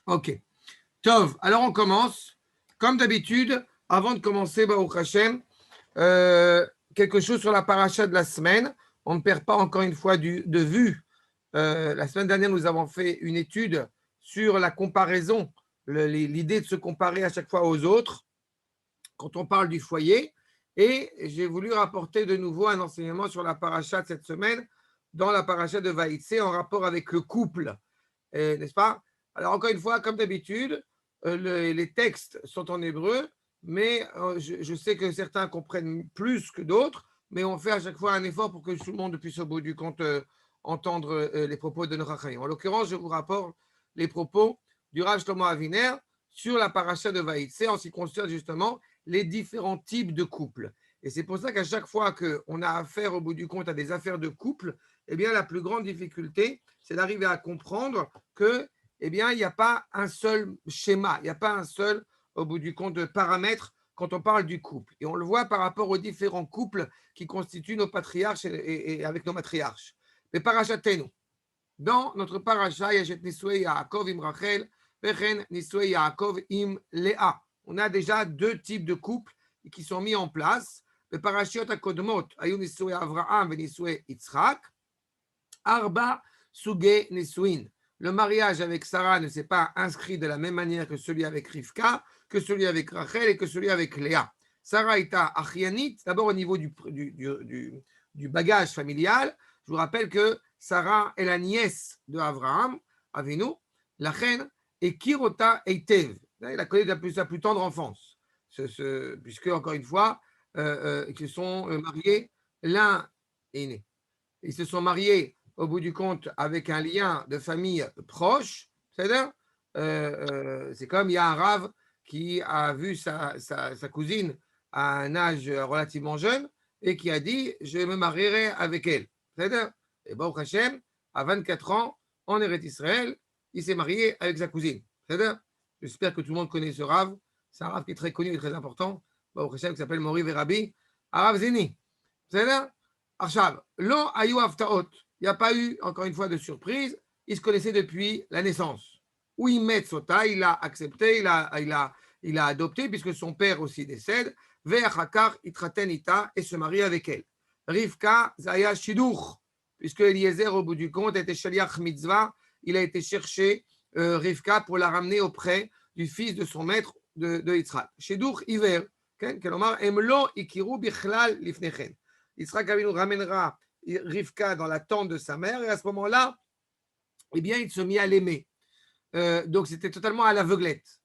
Ok. Tov, alors on commence. Comme d'habitude, avant de commencer, Baruch Hashem, quelque chose sur la paracha de la semaine. On ne perd pas encore une fois de vue. La semaine dernière, nous avons fait une étude sur la comparaison, l'idée de se comparer à chaque fois aux autres quand on parle du foyer. Et j'ai voulu rapporter de nouveau un enseignement sur la paracha de cette semaine, dans la paracha de Vaïtsé, en rapport avec le couple, n'est-ce pas? Alors encore une fois, comme d'habitude, les textes sont en hébreu, mais je sais que certains comprennent plus que d'autres, mais on fait à chaque fois un effort pour que tout le monde puisse au bout du compte entendre les propos de nos Chachamim. En l'occurrence, je vous rapporte les propos du Rav Shlomo Aviner sur la paracha de Vaïtsé en ce qui concerne justement les différents types de couples. Et c'est pour ça qu'à chaque fois qu'on a affaire au bout du compte à des affaires de couple, eh bien la plus grande difficulté, c'est d'arriver à comprendre que, eh bien, il n'y a pas un seul schéma, il n'y a pas un seul, au bout du compte, paramètre quand on parle du couple. Et on le voit par rapport aux différents couples qui constituent nos patriarches et avec nos matriarches. Mais parachatenu, dans notre paracha, Yashet Nisoué Yaakov im Rachel, Vechen Nisoué Yaakov im Léa. On a déjà deux types de couples qui sont mis en place. Le parashiot akodmot, Ayu Nisoué Avraham et Nisoué Yitzhak. Arba Suge Nisuin. Le mariage avec Sarah ne s'est pas inscrit de la même manière que celui avec Rivka, que celui avec Rachel et que celui avec Léa. Sarah est à Achianit, d'abord au niveau du bagage familial. Je vous rappelle que Sarah est la nièce de Abraham, Avinu, la reine, et Kirota Eitev. Il la connaît depuis sa plus tendre enfance, puisque, encore une fois, ils se sont mariés, l'un est né. Ils se sont mariés au bout du compte avec un lien de famille proche, c'est-à-dire, c'est comme il y a un rave qui a vu sa cousine à un âge relativement jeune et qui a dit je me marierai avec elle. C'est-à-dire, et Baruch Hashem, à 24 ans, en Eretz Israël, il s'est marié avec sa cousine. C'est-à-dire, j'espère que tout le monde connaît ce rave. C'est un rave qui est très connu et très important. Baruch Hashem, qui s'appelle Mori Verabi, Arav Zini. C'est-à-dire, Arshav, lo ayu aftaot. Il n'y a pas eu, encore une fois, de surprise. Ils se connaissaient depuis la naissance. Où il met Sota, il a accepté, il a adopté, puisque son père aussi décède. Ve'achakar itraten ita et se marie avec elle. Rivka zaya shiduch, puisque Eliezer, au bout du compte, était shaliach mitzvah. Il a été chercher Rivka pour la ramener auprès du fils de son maître de Yitzhak. Shiduch hiver, kelomar emlo ikiru bichlal lifnechen. Yitzhak Avinu ramènera Rivka dans la tente de sa mère et à ce moment-là, eh bien, il se mit à l'aimer. Donc, c'était totalement à l'aveuglette.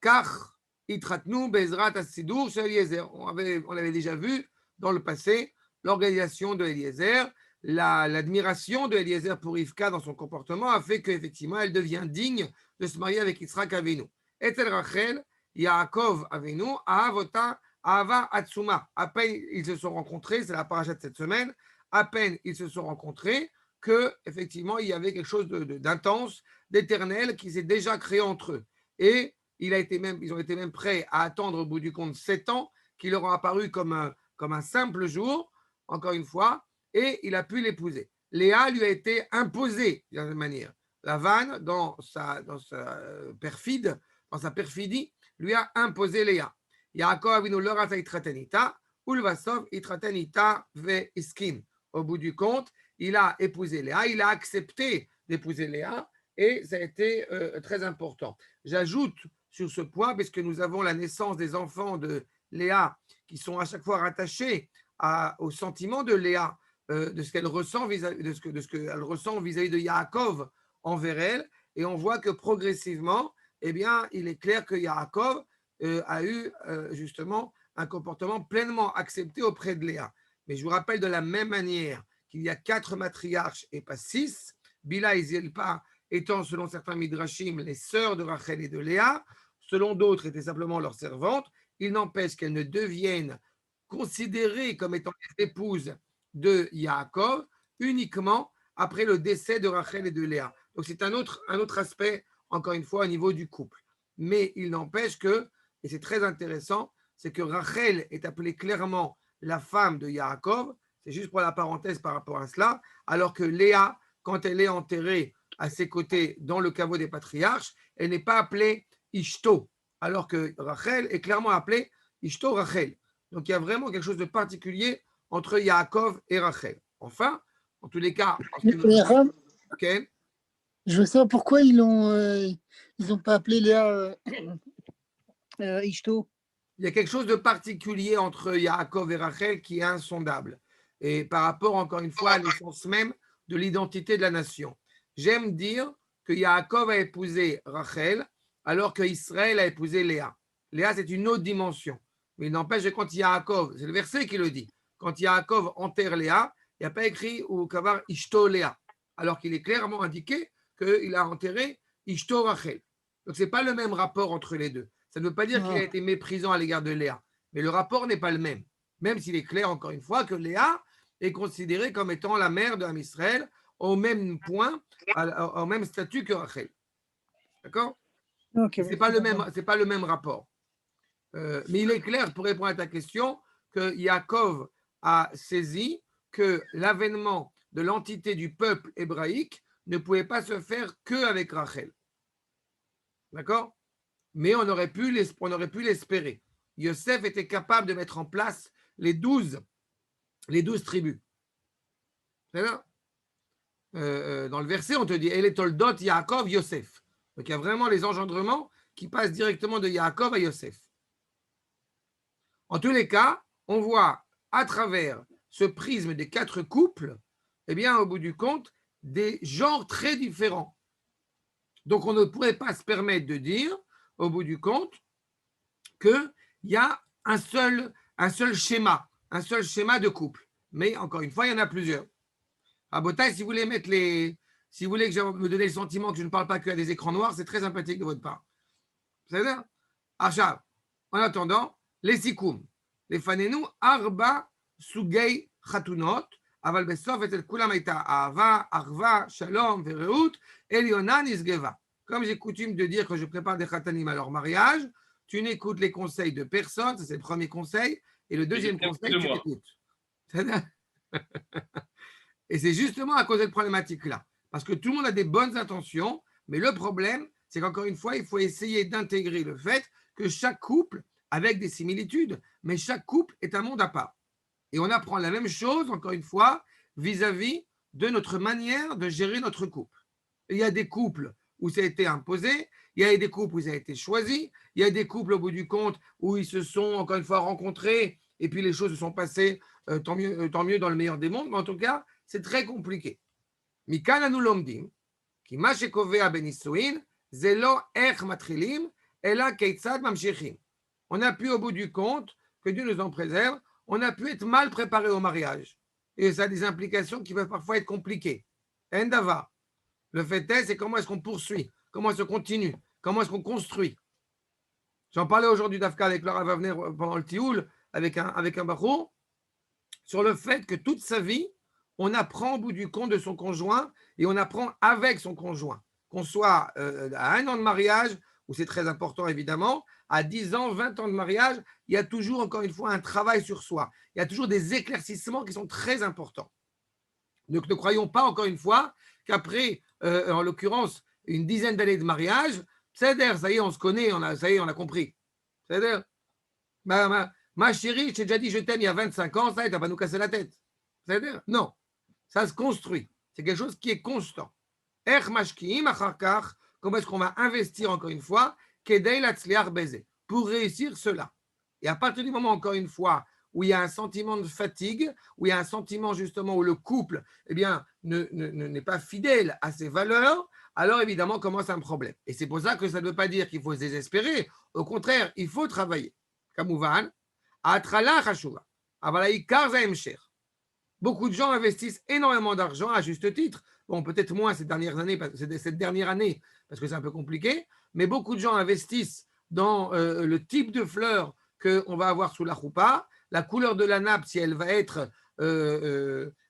Car Itratnu Bezrat Asidur chez Eliezer. On avait déjà vu dans le passé l'organisation de Eliezer, l'admiration de Eliezer pour Rivka dans son comportement a fait qu'effectivement, elle devient digne de se marier avec Yitzhak Avinu. Etel Rachel, Yaakov Avinu, Ahavota, Ahava Atsuma. À peine ils se sont rencontrés, c'est la paracha de cette semaine, à peine ils se sont rencontrés qu'effectivement, il y avait quelque chose d'intense, d'éternel qui s'est déjà créé entre eux. Et ils ont été même prêts à attendre au bout du compte 7 ans, qui leur ont apparu comme un simple jour, encore une fois, et il a pu l'épouser. Léa lui a été imposée d'une certaine manière. Lavan, dans sa perfidie, lui a imposé Léa. Yaakov Avinu lo rata itraten ita, ulvasov itraten ita ve iskin. Au bout du compte, il a épousé Léa, il a accepté d'épouser Léa, et ça a été très important. J'ajoute sur ce point, parce que nous avons la naissance des enfants de Léa qui sont à chaque fois rattachés au sentiment de Léa, de ce qu'elle ressent vis-à-vis de ce qu'elle ressent vis-à-vis de Yaakov envers elle, et on voit que progressivement, eh bien, il est clair que Yaakov a eu justement un comportement pleinement accepté auprès de Léa. Mais je vous rappelle de la même manière qu'il y a 4 matriarches et pas 6, Bila et Zilpa étant, selon certains midrashim, les sœurs de Rachel et de Léa, selon d'autres, étaient simplement leurs servantes. Il n'empêche qu'elles ne deviennent considérées comme étant les épouses de Yaakov uniquement après le décès de Rachel et de Léa. Donc c'est un autre aspect, encore une fois, au niveau du couple. Mais il n'empêche que, et c'est très intéressant, c'est que Rachel est appelée clairement la femme de Yaakov, c'est juste pour la parenthèse par rapport à cela, alors que Léa, quand elle est enterrée à ses côtés dans le caveau des patriarches, elle n'est pas appelée Ishto, alors que Rachel est clairement appelée Ishto Rachel. Donc il y a vraiment quelque chose de particulier entre Yaakov et Rachel. Enfin, en tous les cas, Et Ram, okay, je veux savoir pourquoi ils ont pas appelé Léa Ishto. il y a quelque chose de particulier entre Yaakov et Rachel qui est insondable. Et par rapport, encore une fois, à l'essence même de l'identité de la nation. J'aime dire que Yaakov a épousé Rachel alors qu'Israël a épousé Léa. Léa, c'est une autre dimension. Mais il n'empêche que quand Yaakov, c'est le verset qui le dit, quand Yaakov enterre Léa, il n'y a pas écrit ou kavar Ishto Léa, alors qu'il est clairement indiqué qu'il a enterré Ishto Rachel. Donc, ce n'est pas le même rapport entre les deux. Ça ne veut pas dire qu'il a été méprisant à l'égard de Léa, mais le rapport n'est pas le même. Même s'il est clair, encore une fois, que Léa est considérée comme étant la mère de Israël au même point, au même statut que Rachel. D'accord? Okay, c'est pas le même rapport. Mais il est clair, pour répondre à ta question, que Yaakov a saisi que l'avènement de l'entité du peuple hébraïque ne pouvait pas se faire qu'avec Rachel. D'accord? Mais on aurait pu l'espérer. Yosef était capable de mettre en place les 12 tribus. C'est là. Dans le verset, on te dit El toldot Yaakov Yosef. Donc il y a vraiment les engendrements qui passent directement de Yaakov à Yosef. En tous les cas, on voit à travers ce prisme des 4 couples, eh bien, au bout du compte, des genres très différents. Donc on ne pourrait pas se permettre de dire, au bout du compte, qu'il y a un seul schéma de couple. Mais encore une fois, il y en a plusieurs. À Botaï, si vous voulez si vous voulez que je me donne le sentiment que je ne parle pas qu'à des écrans noirs, c'est très sympathique de votre part. C'est-à-dire, Achav, en attendant, les sikoum, les fanenu, arba, sugei, chatunot, aval besof et kulam aita ahava, arva, shalom, vereut, elionan isgeva. Comme j'ai coutume de dire que je prépare des khatanim à leur mariage, tu n'écoutes les conseils de personne, ça c'est le premier conseil, et le deuxième conseil, tu écoutes. Et c'est justement à cause de cette problématique-là. Parce que tout le monde a des bonnes intentions, mais le problème, c'est qu'encore une fois, il faut essayer d'intégrer le fait que chaque couple, avec des similitudes, mais chaque couple est un monde à part. Et on apprend la même chose, encore une fois, vis-à-vis de notre manière de gérer notre couple. Il y a des couples où ça a été imposé, il y a des couples où ça a été choisi, il y a des couples au bout du compte où ils se sont encore une fois rencontrés et puis les choses se sont passées tant mieux dans le meilleur des mondes, mais en tout cas, c'est très compliqué. Mikan anu lomdim, ki ma shekovea benisouin, ze lo ech matchilim, ela keitzad mamshechim. On a pu au bout du compte, que Dieu nous en préserve, on a pu être mal préparé au mariage. Et ça a des implications qui peuvent parfois être compliquées. Endava. Le fait est, c'est comment est-ce qu'on poursuit, comment est-ce qu'on continue, comment est-ce qu'on construit. J'en parlais aujourd'hui d'Afka avec Laura va venir pendant le Tioul, avec un barreau, sur le fait que toute sa vie, on apprend au bout du compte de son conjoint et on apprend avec son conjoint. Qu'on soit à 1 an de mariage, où c'est très important évidemment, à 10 ans, 20 ans de mariage, il y a toujours encore une fois un travail sur soi. Il y a toujours des éclaircissements qui sont très importants. Donc ne croyons pas encore une fois qu'après, en l'occurrence, une dizaine d'années de mariage, c'est-à-dire, ça y est, on se connaît, on a compris. C'est-à-dire, ma chérie, je t'ai déjà dit je t'aime il y a 25 ans, ça y est, tu vas pas nous casser la tête. C'est-à-dire, non. Ça se construit. C'est quelque chose qui est constant. Comment est-ce qu'on va investir encore une fois pour réussir cela? Et à partir du moment, encore une fois, où il y a un sentiment de fatigue, où il y a un sentiment justement où le couple eh bien, n'est pas fidèle à ses valeurs, alors évidemment commence un problème. Et c'est pour ça que ça ne veut pas dire qu'il faut se désespérer. Au contraire, il faut travailler. Kamouvan, Atrala Khashuva, Avalaïkar Zaemcher. Beaucoup de gens investissent énormément d'argent à juste titre. Bon, peut-être moins cette dernière année, parce que c'est un peu compliqué, mais beaucoup de gens investissent dans le type de fleurs qu'on va avoir sous la choupa, la couleur de la nappe, si elle va être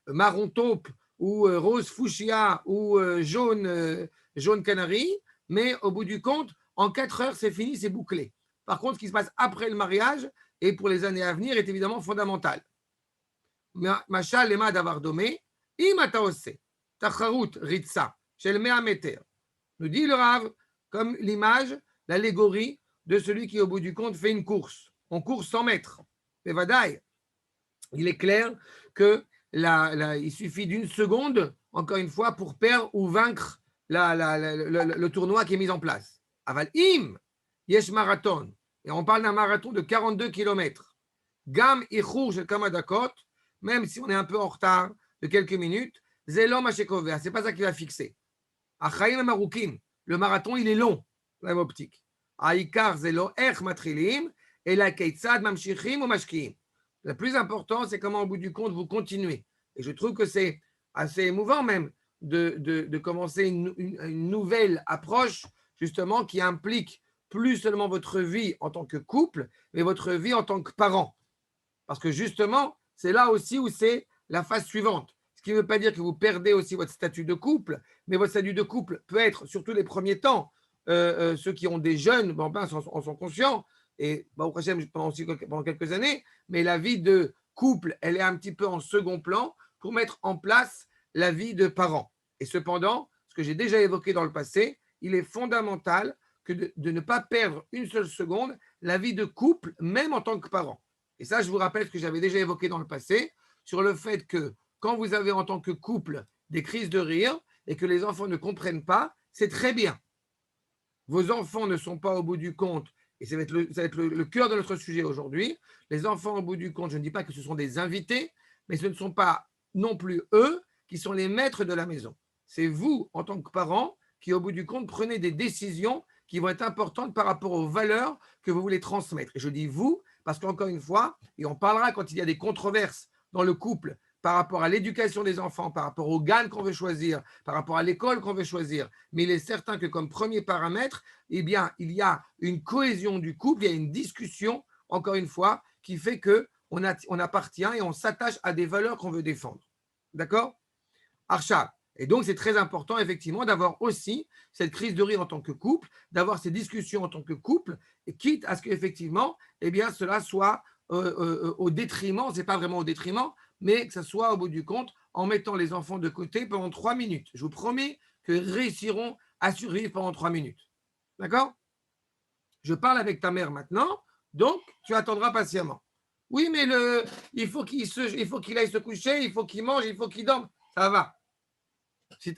marron taupe ou rose fuchsia ou jaune canari, mais au bout du compte, en 4 heures, c'est fini, c'est bouclé. Par contre, ce qui se passe après le mariage et pour les années à venir est évidemment fondamental. Machal lema davar domé, im ata ose tacharut ritza chez le Méhaméter. Nous dit le Rav, comme l'image, l'allégorie de celui qui, au bout du compte, fait une course. On court 100 mètres. Mais vadaï, il est clair que il suffit d'une seconde, encore une fois, pour perdre ou vaincre le tournoi qui est mis en place. Aval im, yesh marathon. Et on parle d'un marathon de 42 km. Gam ichur shel kama dakot, même si on est un peu en retard de quelques minutes, zelo mashekové, c'est pas ça qui va fixer. Achaim maroukim, le marathon il est long, la même optique. Aïkar zelo ech matrilim, et la keitzad mamshichim ou mashkiim. Le plus important, c'est comment, au bout du compte, vous continuez. Et je trouve que c'est assez émouvant même de commencer une nouvelle approche, justement, qui implique plus seulement votre vie en tant que couple, mais votre vie en tant que parent. Parce que justement, c'est là aussi où c'est la phase suivante. Ce qui ne veut pas dire que vous perdez aussi votre statut de couple, mais votre statut de couple peut être, surtout les premiers temps, ceux qui ont des jeunes, en sont conscients, et pendant quelques années, mais la vie de couple, elle est un petit peu en second plan pour mettre en place la vie de parents. Et cependant, ce que j'ai déjà évoqué dans le passé, il est fondamental que de ne pas perdre une seule seconde la vie de couple, même en tant que parent. Et ça, je vous rappelle ce que j'avais déjà évoqué dans le passé, sur le fait que quand vous avez en tant que couple des crises de rire et que les enfants ne comprennent pas, c'est très bien. Vos enfants ne sont pas au bout du compte, et ça va être le cœur de notre sujet aujourd'hui. Les enfants, au bout du compte, je ne dis pas que ce sont des invités, mais ce ne sont pas non plus eux qui sont les maîtres de la maison. C'est vous, en tant que parents, qui, au bout du compte, prenez des décisions qui vont être importantes par rapport aux valeurs que vous voulez transmettre. Et je dis vous, parce qu'encore une fois, et on parlera quand il y a des controverses dans le couple par rapport à l'éducation des enfants, par rapport au GAN qu'on veut choisir, par rapport à l'école qu'on veut choisir. Mais il est certain que comme premier paramètre, eh bien, il y a une cohésion du couple, il y a une discussion, encore une fois, qui fait qu'on appartient et on s'attache à des valeurs qu'on veut défendre. D'accord? Archa. Et donc, c'est très important, effectivement, d'avoir aussi cette crise de rire en tant que couple, d'avoir ces discussions en tant que couple, et quitte à ce qu'effectivement, eh bien, cela soit au détriment, ce n'est pas vraiment au détriment, mais que ce soit au bout du compte en mettant les enfants de côté pendant 3 minutes. Je vous promets qu'ils réussiront à survivre pendant 3 minutes. D'accord? Je parle avec ta mère maintenant, donc tu attendras patiemment. Oui, mais il faut qu'il aille se coucher, il faut qu'il mange, il faut qu'il dorme. Ça va. Si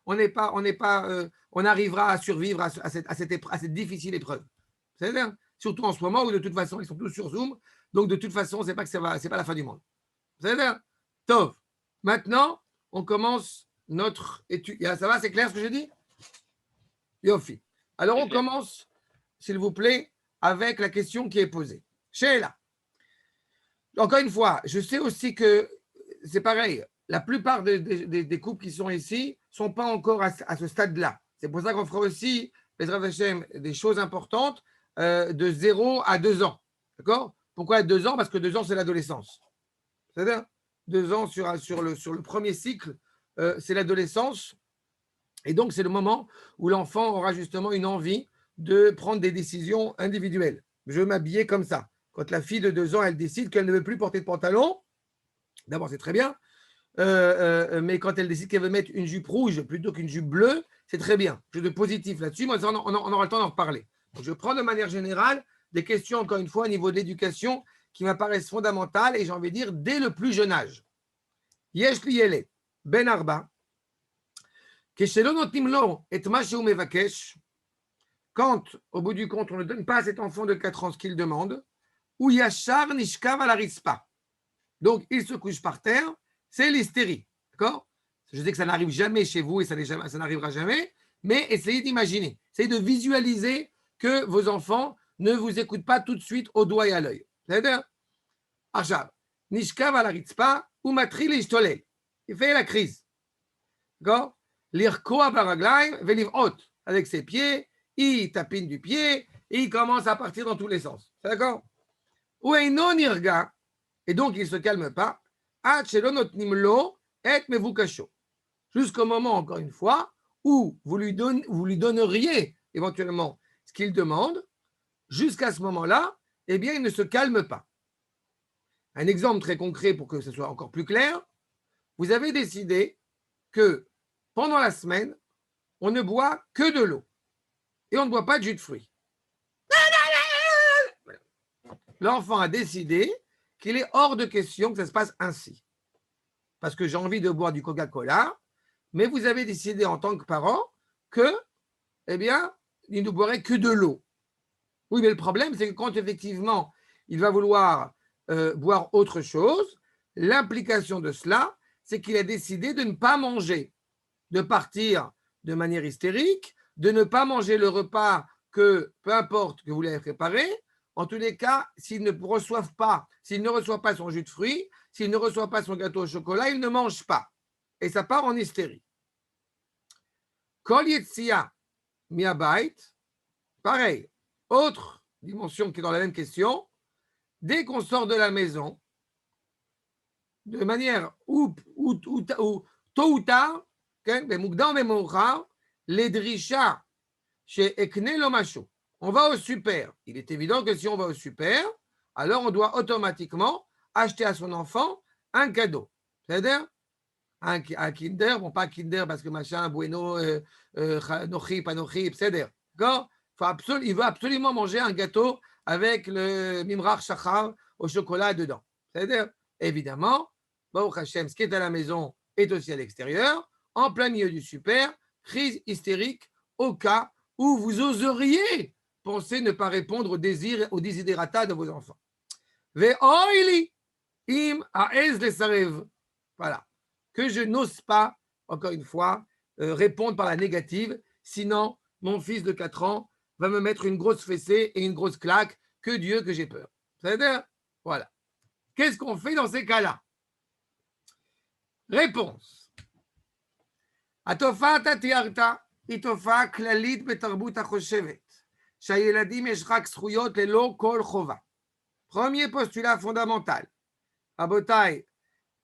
on arrivera à survivre à cette difficile épreuve. C'est-à-dire, surtout en ce moment où de toute façon, ils sont tous sur Zoom, donc de toute façon, c'est pas la fin du monde. C'est-à-dire, Tov. Maintenant, on commence notre étude. Ça va, c'est clair ce que je dis? Yofi. Alors, on commence, s'il vous plaît, avec la question qui est posée. Sheila. Encore une fois, je sais aussi que c'est pareil. La plupart des couples qui sont ici ne sont pas encore à ce stade-là. C'est pour ça qu'on fera aussi, des choses importantes de 0 à 2 ans. D'accord? Pourquoi 2 ans? Parce que 2 ans, c'est l'adolescence. C'est-à-dire 2 ans sur le premier cycle, c'est l'adolescence. Et donc, c'est le moment où l'enfant aura justement une envie de prendre des décisions individuelles. Je veux m'habiller comme ça. Quand la fille de 2 ans, elle décide qu'elle ne veut plus porter de pantalon, d'abord, c'est très bien. Mais quand elle décide qu'elle veut mettre une jupe rouge plutôt qu'une jupe bleue, c'est très bien. Je suis de positif là-dessus, mais on aura le temps d'en reparler. Donc, je prends de manière générale des questions, encore une fois, au niveau de l'éducation qui m'apparaissent fondamentales et j'ai envie de dire dès le plus jeune âge. Yesh li yeled ben arba, keshelon notim lo et ma sheu mevakesh, quand, au bout du compte, on ne donne pas à cet enfant de 4 ans ce qu'il demande, ou yachar nishkav al harispa. Donc, il se couche par terre, c'est l'hystérie. D'accord? Je sais que ça n'arrive jamais chez vous et ça n'arrivera jamais, mais essayez d'imaginer, essayez de visualiser que vos enfants ne vous écoutent pas tout de suite au doigt et à l'œil. C'est-à-dire, Arshab, Nishkav al haritzpa ou matri l'ishtolel. Il fait la crise. D'accord? L'irkoa baraglaim velivot. Avec ses pieds, il tapine du pied et il commence à partir dans tous les sens. C'est d'accord? Ou non irga. Et donc, il ne se calme pas. Jusqu'au moment, encore une fois, où vous lui donneriez éventuellement ce qu'il demande, jusqu'à ce moment-là, eh bien, il ne se calme pas. Un exemple très concret pour que ce soit encore plus clair, vous avez décidé que pendant la semaine, on ne boit que de l'eau et on ne boit pas de jus de fruits. L'enfant a décidé qu'il est hors de question que ça se passe ainsi. Parce que j'ai envie de boire du Coca-Cola, mais vous avez décidé en tant que parent que, eh bien, il ne boirait que de l'eau. Oui, mais le problème, c'est que quand effectivement, il va vouloir boire autre chose, l'implication de cela, c'est qu'il a décidé de ne pas manger, de partir de manière hystérique, de ne pas manger le repas que, peu importe que vous l'avez préparé, en tous les cas, s'il ne reçoit pas son jus de fruits, s'il ne reçoit pas son gâteau au chocolat, il ne mange pas. Et ça part en hystérie. Kol Yetzia Miabait, pareil, autre dimension qui est dans la même question, dès qu'on sort de la maison, de manière ou tôt ou tard, les drisha chez Ekne Lomacho. On va au super. Il est évident que si on va au super, alors on doit automatiquement acheter à son enfant un cadeau. C'est-à-dire un Kinder, bon pas Kinder parce que machin, bueno, nochi, pas nochi, c'est-à-dire, d'accord, il veut absolument manger un gâteau avec le Mimrach Shachar au chocolat dedans. C'est-à-dire, évidemment, Baruch Hashem, ce qui est à la maison est aussi à l'extérieur, en plein milieu du super, crise hystérique au cas où vous oseriez penser ne pas répondre aux désirs, aux desiderata de vos enfants. Ve'oili im ha'ez lesarev. Voilà. Que je n'ose pas, encore une fois, répondre par la négative, sinon mon fils de 4 ans va me mettre une grosse fessée et une grosse claque, que Dieu que j'ai peur. C'est-à-dire, voilà. Qu'est-ce qu'on fait dans ces cas-là? Réponse. התופעה אתה תיארת היא תופעה כללית בתרבות החושבת, שהילדים יש רק זכויות ללא כל חובה. Premier postulat fondamental. Rabotai,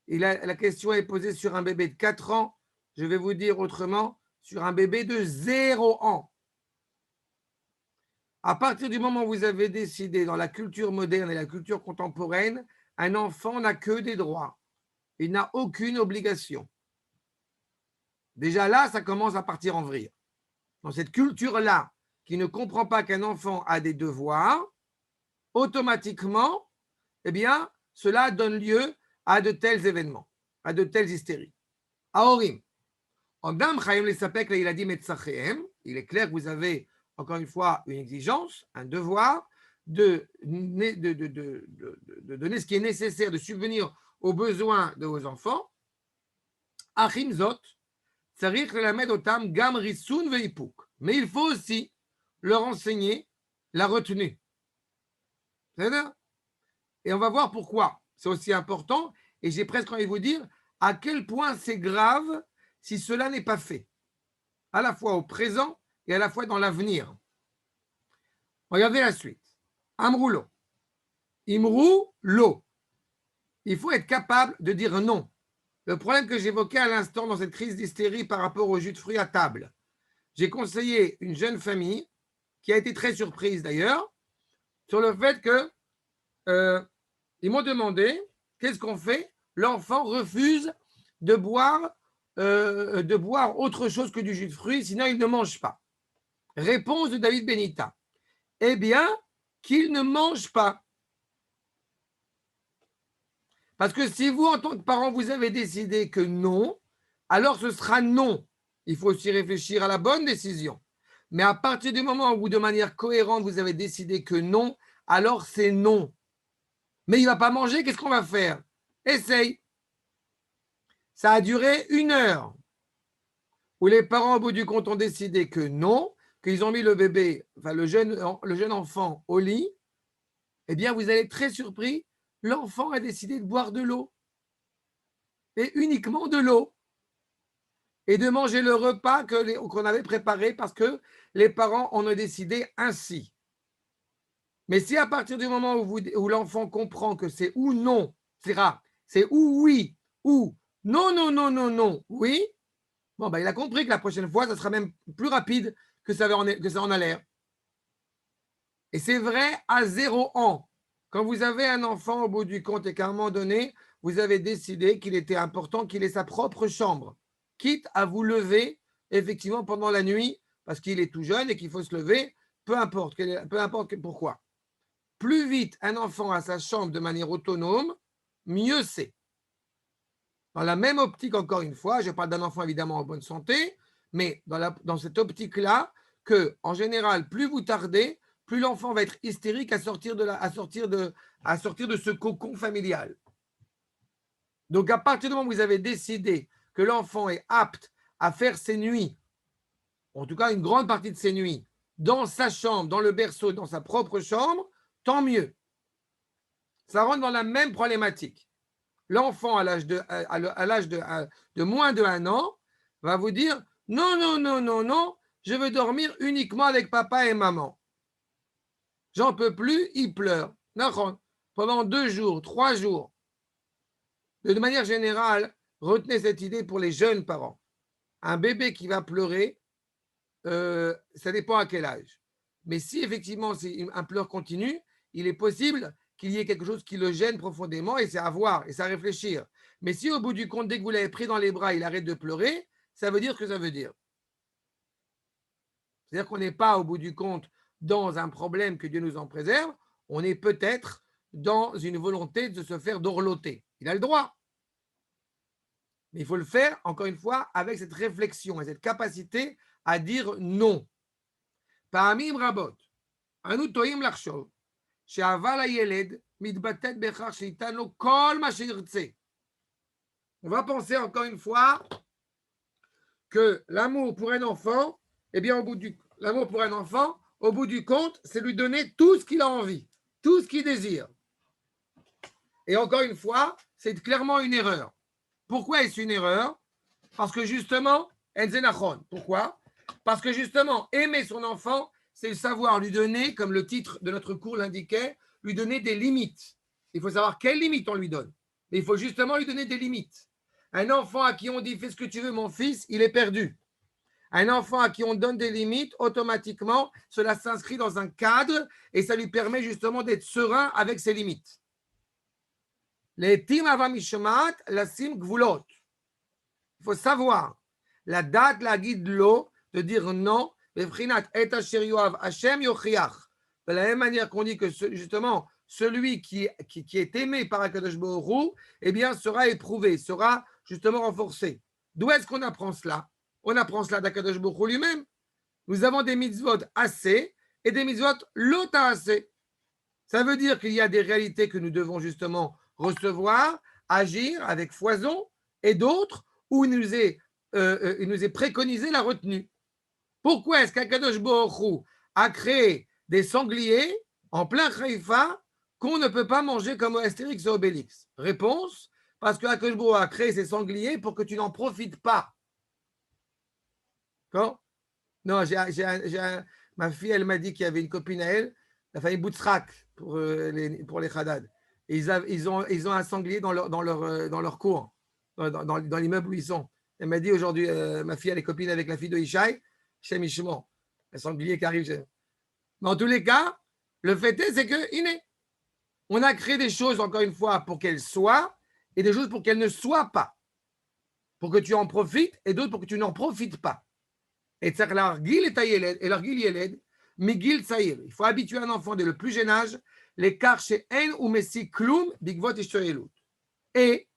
la question est posée sur un bébé de 4 ans. Je vais vous dire autrement, sur un bébé de 0 ans. À partir du moment où vous avez décidé, dans la culture moderne et la culture contemporaine, un enfant n'a que des droits. Il n'a aucune obligation. Déjà là, ça commence à partir en vrille. Dans cette culture-là, qui ne comprend pas qu'un enfant a des devoirs, automatiquement, eh bien, cela donne lieu à de tels événements, à de telles hystéries. Aorim, il est clair que vous avez, encore une fois, une exigence, un devoir de donner ce qui est nécessaire, de subvenir aux besoins de vos enfants. Achimzot, mais il faut aussi leur enseigner la retenue. C'est-à-dire, et on va voir pourquoi c'est aussi important. Et j'ai presque envie de vous dire à quel point c'est grave si cela n'est pas fait, à la fois au présent et à la fois dans l'avenir. Regardez la suite. Amroulo. Imrou lo. Il faut être capable de dire non. Le problème que j'évoquais à l'instant dans cette crise d'hystérie par rapport au jus de fruits à table. J'ai conseillé une jeune famille qui a été très surprise d'ailleurs sur le fait que ils m'ont demandé qu'est-ce qu'on fait. L'enfant refuse de boire autre chose que du jus de fruits, sinon il ne mange pas. Réponse de David Benita. Eh bien, qu'il ne mange pas. Parce que si vous, en tant que parent, vous avez décidé que non, alors ce sera non. Il faut aussi réfléchir à la bonne décision. Mais à partir du moment où, de manière cohérente, vous avez décidé que non, alors c'est non. Mais il ne va pas manger, qu'est-ce qu'on va faire? Essaye. Ça a duré 1 heure où les parents, au bout du compte, ont décidé que non, qu'ils ont mis le bébé, enfin le jeune enfant au lit. Eh bien, vous allez être très surpris. L'enfant a décidé de boire de l'eau. Et uniquement de l'eau. Et de manger le repas qu'on avait préparé parce que les parents en ont décidé ainsi. Mais si à partir du moment où l'enfant comprend que c'est ou non, c'est ou oui, ou non, non, non, non, non, oui, bon, ben, il a compris que la prochaine fois, ça sera même plus rapide que ça en a l'air. Et c'est vrai à 0 ans. Quand vous avez un enfant au bout du compte et qu'à un moment donné, vous avez décidé qu'il était important qu'il ait sa propre chambre. quitte à vous lever effectivement pendant la nuit parce qu'il est tout jeune et qu'il faut se lever, peu importe pourquoi. Plus vite un enfant a sa chambre de manière autonome, mieux c'est. Dans la même optique, encore une fois, je parle d'un enfant évidemment en bonne santé, mais dans cette optique-là, que en général, plus vous tardez, plus l'enfant va être hystérique à sortir de ce cocon familial. Donc, à partir du moment où vous avez décidé que l'enfant est apte à faire ses nuits, en tout cas une grande partie de ses nuits, dans sa chambre, dans le berceau, dans sa propre chambre, tant mieux. Ça rentre dans la même problématique. L'enfant à l'âge de moins de 1 an va vous dire non, non, non, non, non, je veux dormir uniquement avec papa et maman. J'en peux plus, il pleure. Pendant 2 jours, 3 jours. De manière générale, retenez cette idée pour les jeunes parents. Un bébé qui va pleurer, ça dépend à quel âge. Mais si effectivement c'est un pleur continu, il est possible qu'il y ait quelque chose qui le gêne profondément et c'est à voir et c'est à réfléchir. Mais si au bout du compte, dès que vous l'avez pris dans les bras, il arrête de pleurer, ça veut dire ce que ça veut dire. C'est-à-dire qu'on n'est pas au bout du compte dans un problème que Dieu nous en préserve, on est peut-être dans une volonté de se faire dorloter. Il a le droit. Mais il faut le faire, encore une fois, avec cette réflexion et cette capacité à dire non. פעמים רבות אנו טועים לחשוב שאהבה לילד מתבטאת בכך שניתן לו כל מה שירצה. On va penser encore une fois que l'amour pour un enfant, eh bien, l'amour pour un enfant, au bout du compte, c'est lui donner tout ce qu'il a envie, tout ce qu'il désire. Et encore une fois, c'est clairement une erreur. Pourquoi est-ce une erreur? Parce que justement, Enzenachon. Pourquoi? Parce que justement, aimer son enfant, c'est savoir lui donner, comme le titre de notre cours l'indiquait, lui donner des limites. Il faut savoir quelles limites on lui donne. Mais il faut justement lui donner des limites. Un enfant à qui on dit « fais ce que tu veux, mon fils », il est perdu. Un enfant à qui on donne des limites, automatiquement, cela s'inscrit dans un cadre et ça lui permet justement d'être serein avec ses limites. Les tim avamishamat, la sim gvulot. Il faut savoir la date, la guide de l'eau, de dire non. De la même manière qu'on dit que justement, celui qui est aimé par Akadosh Baruch Hu, eh bien, sera éprouvé, sera justement renforcé. D'où est-ce qu'on apprend cela? On apprend cela d'Akadosh Baruch Hu lui-même. Nous avons des mitzvot assez et des mitzvot lota assez. Ça veut dire qu'il y a des réalités que nous devons justement recevoir, agir avec foison, et d'autres où il nous est préconisé la retenue. Pourquoi est-ce qu'Akadosh Baruch Hu a créé des sangliers en plein Haïfa qu'on ne peut pas manger comme au Astérix et Obélix? Réponse, parce qu'Akadosh Baruch Hu a créé ces sangliers pour que tu n'en profites pas. D'accord? Non, ma fille, elle m'a dit qu'il y avait une copine à elle, la famille Boutzrak, pour les Haddad. Et ils ont un sanglier dans leur cour, dans l'immeuble où ils sont. Elle m'a dit aujourd'hui, ma fille, elle est copine avec la fille de Ishaï, chez Mishmon, un sanglier qui arrive. Mais en tous les cas, le fait est, c'est que on a créé des choses, encore une fois, pour qu'elles soient, et des choses pour qu'elles ne soient pas. Pour que tu en profites, et d'autres pour que tu n'en profites pas. Et c'est l'argil et taïeled, et l'argil yeled, migil tsaïr. Il faut habituer un enfant dès le plus jeune âge, l'écart chez en ou messi kloum, bigvot ishtoyelut. Et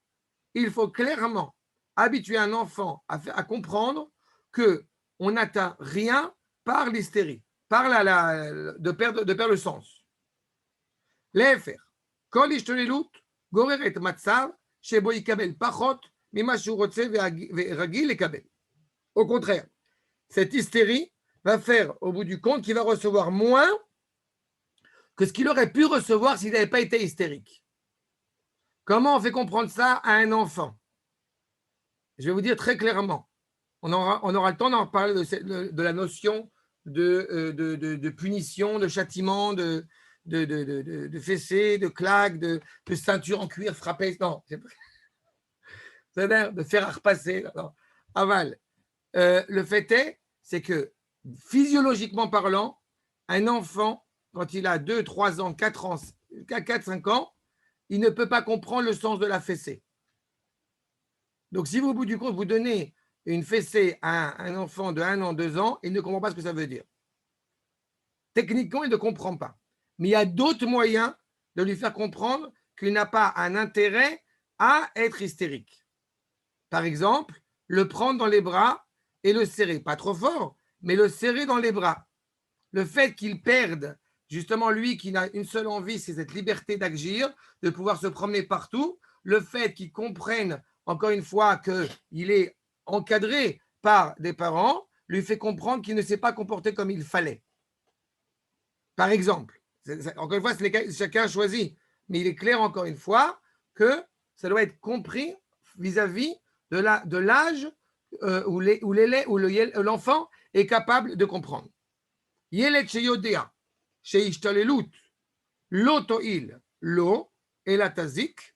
il faut clairement habituer un enfant à comprendre que on n'atteint rien par l'hystérie, par de perdre le sens. Lefer, kol ishtoyelut, goreret matzav, shebo yikabel pachot, mima shu rotze ve'ragil ekabel. Au contraire, cette hystérie va faire, au bout du compte, qu'il va recevoir moins que ce qu'il aurait pu recevoir s'il n'avait pas été hystérique. Comment on fait comprendre ça à un enfant? Je vais vous dire très clairement. On aura le temps d'en parler de la notion de punition, de châtiment, de fessée, de claque, de ceinture en cuir frappée. Non, c'est de fer à repasser. Aval. Le fait est, c'est que physiologiquement parlant, un enfant, quand il a 2, 3 ans, 4 ans, 4, 5 ans, il ne peut pas comprendre le sens de la fessée. Donc, si vous, au bout du compte, vous donnez une fessée à un enfant de 1 an, 2 ans, il ne comprend pas ce que ça veut dire. Techniquement, il ne comprend pas. Mais il y a d'autres moyens de lui faire comprendre qu'il n'a pas un intérêt à être hystérique. Par exemple, le prendre dans les bras et le serrer. Pas trop fort, mais le serrer dans les bras. Le fait qu'il perde, justement, lui qui n'a une seule envie, c'est cette liberté d'agir, de pouvoir se promener partout. Le fait qu'il comprenne, encore une fois, qu'il est encadré par des parents, lui fait comprendre qu'il ne s'est pas comporté comme il fallait. Par exemple, encore une fois, chacun choisit, mais il est clair, encore une fois, que ça doit être compris vis-à-vis de l'âge où l'enfant est capable de comprendre. Yelet sheyodea, sheishtolelut, lo to'il, lo, et la tazik.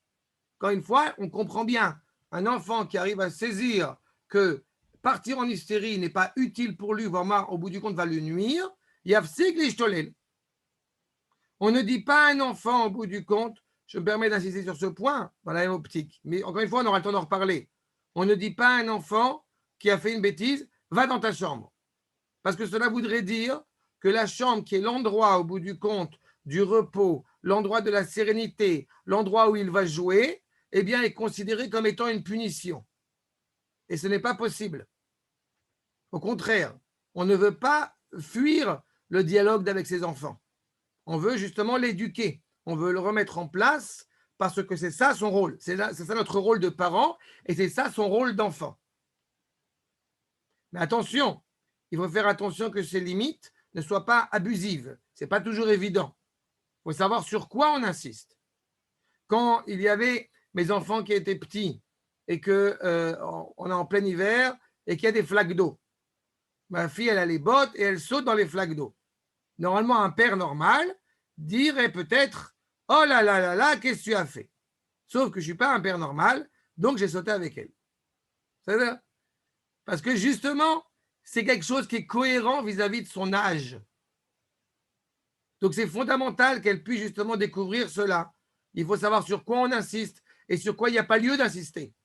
Encore une fois, on comprend bien un enfant qui arrive à saisir que partir en hystérie n'est pas utile pour lui, voire au bout du compte va le nuire. Yafsik l'ishtolel. On ne dit pas à un enfant, au bout du compte, je me permets d'insister sur ce point dans la même optique, mais encore une fois, on aura le temps d'en reparler. On ne dit pas à un enfant qui a fait une bêtise, va dans ta chambre. Parce que cela voudrait dire que la chambre, qui est l'endroit, au bout du compte, du repos, l'endroit de la sérénité, l'endroit où il va jouer, eh bien, est considéré comme étant une punition. Et ce n'est pas possible. Au contraire, on ne veut pas fuir le dialogue avec ses enfants. On veut justement l'éduquer. On veut le remettre en place parce que c'est ça son rôle. C'est ça notre rôle de parent et c'est ça son rôle d'enfant. Mais attention, il faut faire attention que ces limites ne soient pas abusives. Ce n'est pas toujours évident. Il faut savoir sur quoi on insiste. Quand il y avait mes enfants qui étaient petits et qu'on est en plein hiver et qu'il y a des flaques d'eau, ma fille, elle a les bottes et elle saute dans les flaques d'eau. Normalement, un père normal dirait peut-être « Oh là là là là, qu'est-ce que tu as fait ?» Sauf que je ne suis pas un père normal, donc j'ai sauté avec elle. C'est-à-dire, parce que justement, c'est quelque chose qui est cohérent vis-à-vis de son âge. Donc c'est fondamental qu'elle puisse justement découvrir cela. Il faut savoir sur quoi on insiste et sur quoi il n'y a pas lieu d'insister.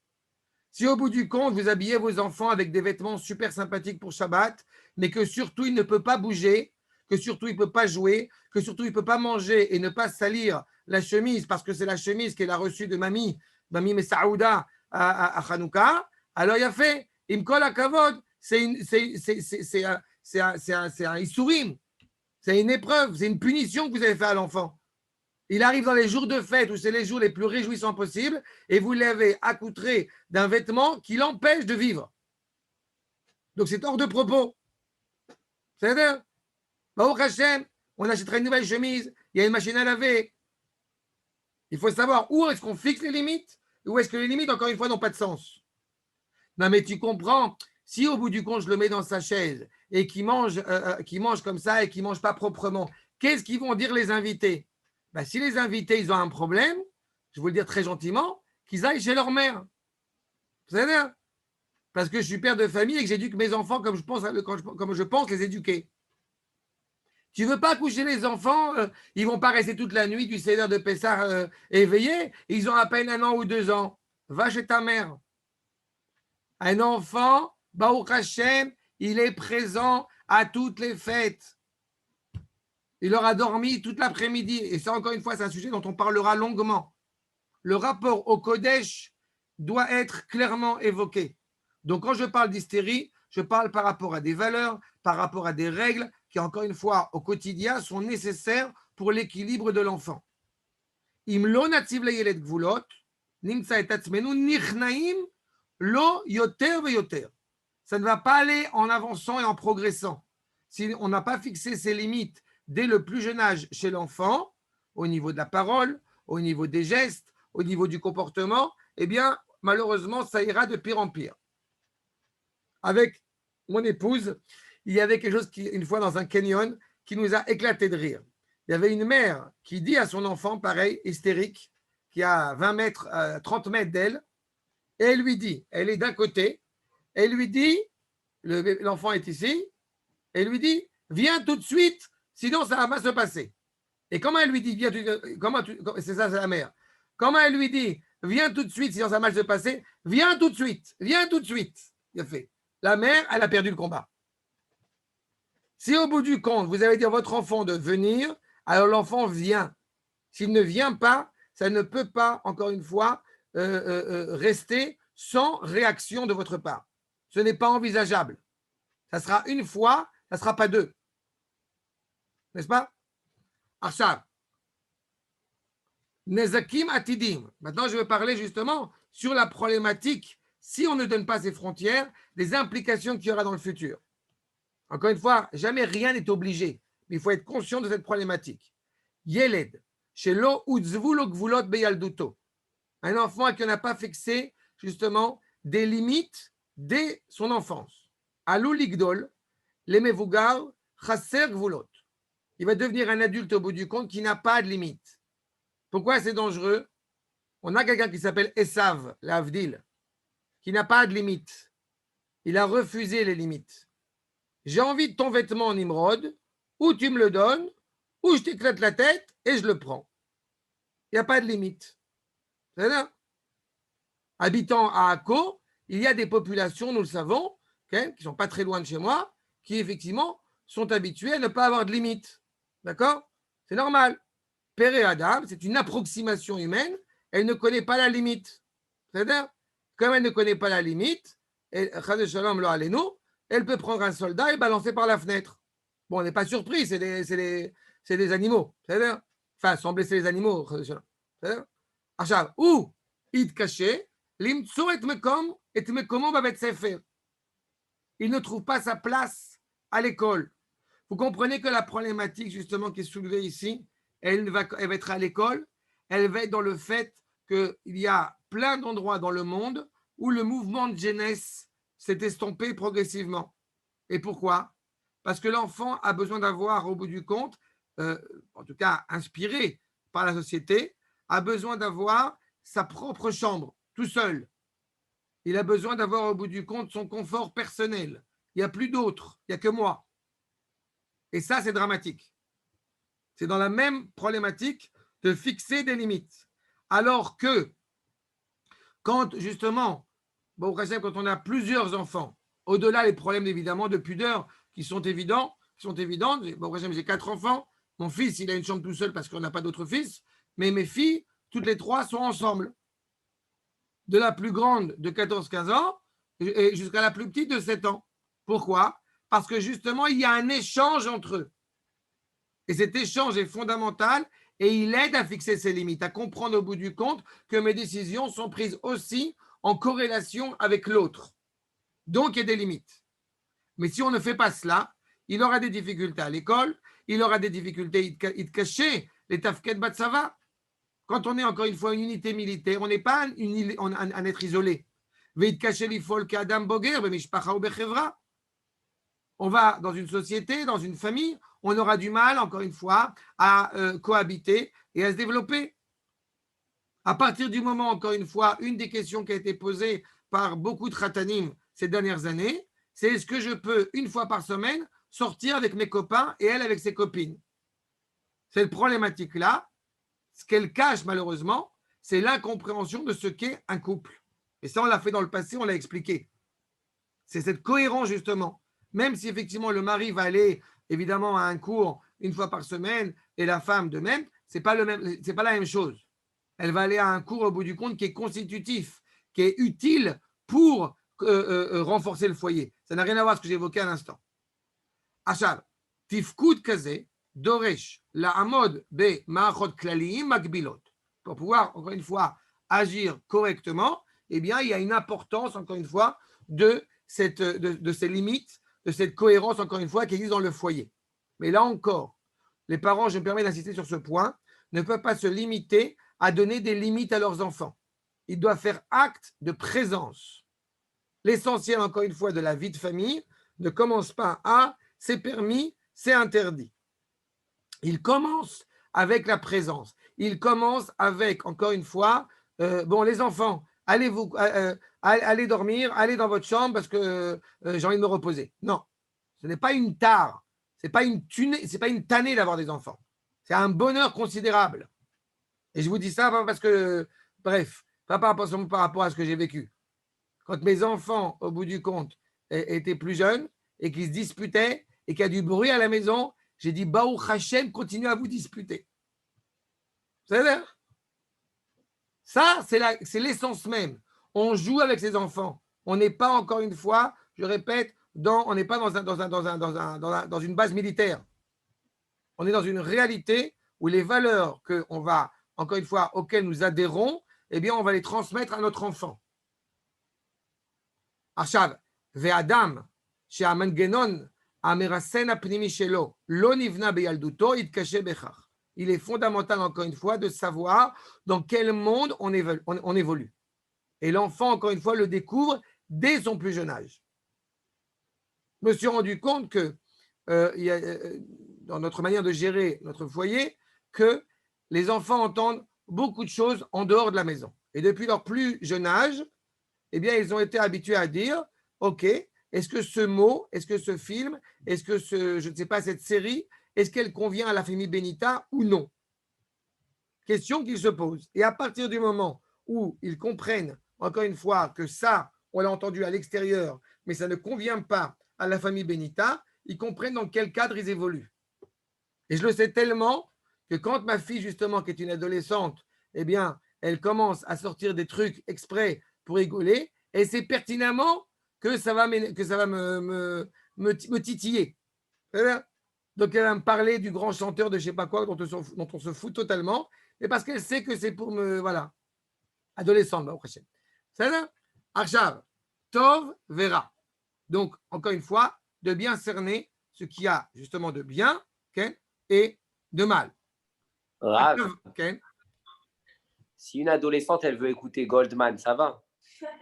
Si au bout du compte, vous habillez vos enfants avec des vêtements super sympathiques pour Shabbat, mais que surtout il ne peut pas bouger, que surtout il ne peut pas jouer, que surtout il ne peut pas manger et ne pas salir la chemise parce que c'est la chemise qu'elle a reçue de Mamie Messaouda à Hanouka, alors il a fait, Imkol Akavod, c'est un Issourim, c'est une épreuve, c'est une punition que vous avez fait à l'enfant. Il arrive dans les jours de fête où c'est les jours les plus réjouissants possibles et vous l'avez accoutré d'un vêtement qui l'empêche de vivre. Donc c'est hors de propos. C'est-à-dire, Baruch Hashem, on achètera une nouvelle chemise, il y a une machine à laver. Il faut savoir où est-ce qu'on fixe les limites, ou est-ce que les limites, encore une fois, n'ont pas de sens. Non, mais tu comprends, si au bout du compte, je le mets dans sa chaise et qu'il mange comme ça et qu'il ne mange pas proprement, qu'est-ce qu'ils vont dire les invités? Ben, si les invités, ils ont un problème, je vais vous le dire très gentiment, qu'ils aillent chez leur mère. Vous savez, parce que je suis père de famille et que j'éduque mes enfants comme je pense les éduquer. Tu ne veux pas coucher les enfants, ils ne vont pas rester toute la nuit du Seder de Pessah éveillés, ils ont à peine 1 an ou 2 ans. Va chez ta mère. Un enfant, Baruch Hashem, il est présent à toutes les fêtes. Il aura dormi toute l'après-midi. Et ça, encore une fois, c'est un sujet dont on parlera longuement. Le rapport au Kodesh doit être clairement évoqué. Donc, quand je parle d'hystérie, je parle par rapport à des valeurs, par rapport à des règles qui, encore une fois, au quotidien, sont nécessaires pour l'équilibre de l'enfant. Im lo nativ leyelet gvulot, nimtsa et atzmenu nichnaim lo yoter veyoter. Ça ne va pas aller en avançant et en progressant. Si on n'a pas fixé ses limites dès le plus jeune âge chez l'enfant, au niveau de la parole, au niveau des gestes, au niveau du comportement, eh bien, malheureusement, ça ira de pire en pire. Avec mon épouse, il y avait quelque chose une fois dans un canyon qui nous a éclaté de rire. Il y avait une mère qui dit à son enfant, pareil, hystérique, qui a 20 mètres, 30 mètres d'elle, et elle lui dit, elle est d'un côté, elle lui dit, l'enfant est ici, elle lui dit, viens tout de suite, sinon ça va mal se passer. Et comment elle lui dit, c'est ça, c'est la mère. Comment elle lui dit, viens tout de suite, sinon ça va mal se passer, viens tout de suite, viens tout de suite. Il a fait. La mère, elle a perdu le combat. Si au bout du compte, vous avez dit à votre enfant de venir, alors l'enfant vient. S'il ne vient pas, ça ne peut pas, encore une fois, rester sans réaction de votre part. Ce n'est pas envisageable. Ça sera une fois, ça ne sera pas deux. N'est-ce pas? Achab. Nezakim atidim. Maintenant, je vais parler justement sur la problématique, si on ne donne pas ces frontières, des implications qu'il y aura dans le futur. Encore une fois, jamais rien n'est obligé, mais il faut être conscient de cette problématique. Yeled, shelo utzvu lo gvulot beyalduto. Un enfant à qui on n'a pas fixé justement des limites dès son enfance. Alou ligdol, lemevugar, chaser gvulot. Il va devenir un adulte au bout du compte qui n'a pas de limite. Pourquoi c'est dangereux? On a quelqu'un qui s'appelle Esav, l'Avdil, qui n'a pas de limite. Il a refusé les limites. J'ai envie de ton vêtement, Nimrod, ou tu me le donnes, ou je t'éclate la tête et je le prends. Il n'y a pas de limite. C'est là. Habitant à Akko, il y a des populations, nous le savons, okay, qui ne sont pas très loin de chez moi, qui effectivement sont habituées à ne pas avoir de limite. D'accord? C'est normal. Père et Adam, c'est une approximation humaine, elle ne connaît pas la limite. C'est-à-dire, comme elle ne connaît pas la limite, elle peut prendre un soldat et balancer par la fenêtre. Bon, on n'est pas surpris, c'est des animaux. C'est-à-dire, enfin, sans blesser les animaux. C'est-à-dire, ou, il caché, l'imtso et mekomo babet sefer. Il ne trouve pas sa place à l'école. Vous comprenez que la problématique, justement, qui est soulevée ici, elle va être à l'école, elle va être dans le fait qu'il y a plein d'endroits dans le monde où le mouvement de jeunesse s'est estompé progressivement. Et pourquoi? Parce que l'enfant a besoin d'avoir, au bout du compte, en tout cas inspiré par la société, a besoin d'avoir sa propre chambre, tout seul. Il a besoin d'avoir, au bout du compte, son confort personnel. Il n'y a plus d'autres, il n'y a que moi. Et ça, c'est dramatique. C'est dans la même problématique de fixer des limites. Alors que, quand justement, quand on a plusieurs enfants, au-delà des problèmes évidemment de pudeur qui sont évidents, j'ai 4 enfants, mon fils il a une chambre tout seul parce qu'on n'a pas d'autres fils, mais mes filles, toutes les 3 sont ensemble. De la plus grande de 14-15 ans et jusqu'à la plus petite de 7 ans. Pourquoi? Parce que justement, il y a un échange entre eux. Et cet échange est fondamental et il aide à fixer ses limites, à comprendre au bout du compte que mes décisions sont prises aussi en corrélation avec l'autre. Donc, il y a des limites. Mais si on ne fait pas cela, il aura des difficultés à l'école, il aura des difficultés à cacher les tafket batsava. Quand on est encore une fois une unité militaire, on n'est pas un être isolé. On va dans une société, dans une famille, on aura du mal, encore une fois, à cohabiter et à se développer. À partir du moment, encore une fois, une des questions qui a été posée par beaucoup de khatanim ces dernières années, c'est est-ce que je peux, une fois par semaine, sortir avec mes copains et elle avec ses copines? Cette problématique-là, ce qu'elle cache malheureusement, c'est l'incompréhension de ce qu'est un couple. Et ça, on l'a fait dans le passé, on l'a expliqué. C'est cette cohérence, justement. Même si effectivement le mari va aller évidemment à un cours une fois par semaine et la femme de même, c'est pas la même chose. Elle va aller à un cours au bout du compte qui est constitutif, qui est utile pour renforcer le foyer. Ça n'a rien à voir avec ce que j'ai évoqué à l'instant. Achab, tifkud kaze, doresh, la amod be ma'achot klaliim makbilot. Pour pouvoir, encore une fois, agir correctement, eh bien, il y a une importance, encore une fois, de ces limites, de cette cohérence, encore une fois, qui existe dans le foyer. Mais là encore, les parents, je me permets d'insister sur ce point, ne peuvent pas se limiter à donner des limites à leurs enfants. Ils doivent faire acte de présence. L'essentiel, encore une fois, de la vie de famille ne commence pas à « c'est permis, c'est interdit ». Il commence avec la présence. Il commence avec, encore une fois, les enfants, allez dormir, allez dans votre chambre parce que j'ai envie de me reposer. Non, ce n'est pas une tare, c'est pas une tannée d'avoir des enfants. C'est un bonheur considérable. Et je vous dis ça parce que, bref, pas par rapport à ce que j'ai vécu. quand mes enfants, au bout du compte, étaient plus jeunes et qu'ils se disputaient et qu'il y a du bruit à la maison, j'ai dit, Baruch Hashem, continuez à vous disputer. C'est-à-dire, ça, c'est l'essence même. On joue avec ses enfants. On n'est pas, encore une fois, je répète, on n'est pas dans une base militaire. On est dans une réalité où les valeurs que on va, encore une fois, auxquelles nous adhérons, eh bien, on va les transmettre à notre enfant. עכשיו, ואדם שהמנגנון המרסן הפנימי שלו לא נבנה בילדותו, יתקשה בכך. Il est fondamental, encore une fois, de savoir dans quel monde on évolue. Et l'enfant, encore une fois, le découvre dès son plus jeune âge. Je me suis rendu compte que dans notre manière de gérer notre foyer, que les enfants entendent beaucoup de choses en dehors de la maison. Et depuis leur plus jeune âge, eh bien, ils ont été habitués à dire, OK, est-ce que ce mot, est-ce que ce film, est-ce que je ne sais pas, cette série, est-ce qu'elle convient à la famille Benita ou non? Question qu'ils se posent. Et à partir du moment où ils comprennent, encore une fois, que ça, on l'a entendu à l'extérieur, mais ça ne convient pas à la famille Benita, ils comprennent dans quel cadre ils évoluent. Et je le sais tellement que quand ma fille, justement, qui est une adolescente, eh bien, elle commence à sortir des trucs exprès pour rigoler, et c'est pertinemment que ça va me titiller. Donc, elle va me parler du grand chanteur de je ne sais pas quoi, dont on se fout totalement, mais parce qu'elle sait que c'est pour me. Voilà. Adolescente, au prochain. C'est ça? Achav, Tov, Vera. Donc, encore une fois, de bien cerner ce qu'il y a justement de bien okay, et de mal. Rav, okay. Si une adolescente, elle veut écouter Goldman, ça va?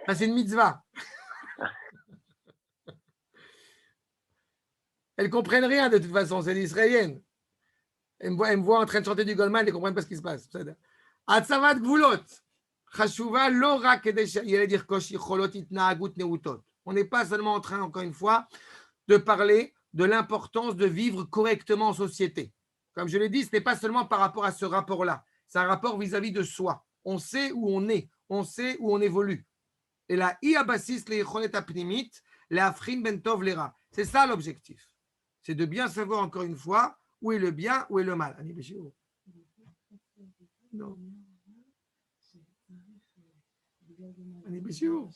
Ça, c'est une mitzvah. Elles ne comprennent rien de toute façon, c'est l'israélienne. Elles me voient en train de chanter du Goldman, elles ne comprennent pas ce qui se passe. Atzavat gvulot. Chashuva lo rak kedei yeled yirkosh yicholot itnaagut neutot. On n'est pas seulement en train, encore une fois, de parler de l'importance de vivre correctement en société. Comme je l'ai dit, ce n'est pas seulement par rapport à ce rapport-là. C'est un rapport vis-à-vis de soi. On sait où on est, on sait où on évolue. Et la iabasis le yicholet apnimit, le afrin ben tov lera. C'est ça l'objectif. C'est de bien savoir, encore une fois, où est le bien, où est le mal. Non. אני בשיעור.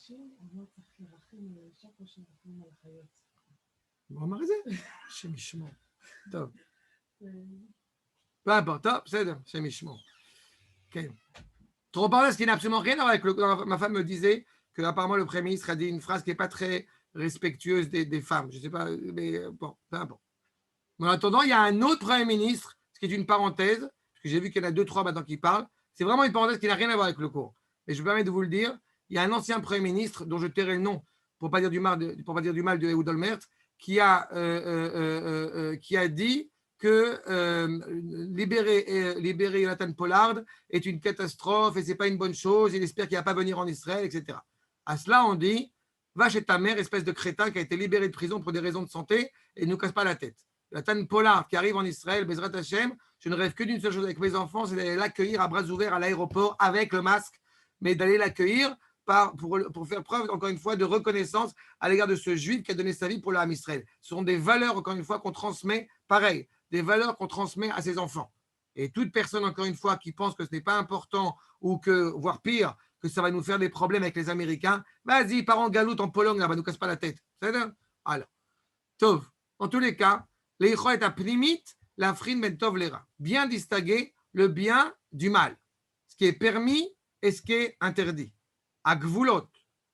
הוא אמר את זה? השם ישמור. טוב. peu importe, טוב, בסדר, השם ישמור. כן. Trop parler, ce qui n'a absolument rien à voir avec ma femme me disait que apparemment le Premier ministre a dit une phrase qui n'est pas très respectueuse des femmes. Je ne sais pas, mais bon, peu importe. Mais en attendant, il y a un autre Premier ministre, ce qui est une parenthèse, parce que j'ai vu qu'il y en a 2-3 maintenant qui parlent. C'est vraiment une parenthèse qui n'a rien à voir avec le cours. Mais je me permets de vous le dire. Il y a un ancien Premier ministre, dont je tairai le nom pour ne pas dire du mal de Ehud Olmert, qui a dit que libérer Jonathan Pollard est une catastrophe et ce n'est pas une bonne chose. Il espère qu'il ne va pas venir en Israël, etc. À cela, on dit va chez ta mère, espèce de crétin qui a été libéré de prison pour des raisons de santé et ne nous casse pas la tête. Jonathan Pollard qui arrive en Israël, Bezrat Hashem, je ne rêve que d'une seule chose avec mes enfants, c'est d'aller l'accueillir à bras ouverts à l'aéroport avec le masque, mais d'aller l'accueillir pour faire preuve, encore une fois, de reconnaissance à l'égard de ce juif qui a donné sa vie pour l'âme Israël. Ce sont des valeurs, encore une fois, qu'on transmet, pareil, des valeurs qu'on transmet à ses enfants. Et toute personne, encore une fois, qui pense que ce n'est pas important ou que, voire pire, que ça va nous faire des problèmes avec les Américains, vas-y, pars en galoute en Pologne, là-bas, ne nous casse pas la tête. C'est ça? Alors, Tov, en tous les cas, l'Eichot apnimit, la frin ben tov lera. Bien distinguer le bien du mal. Ce qui est permis et ce qui est interdit. Agvulot,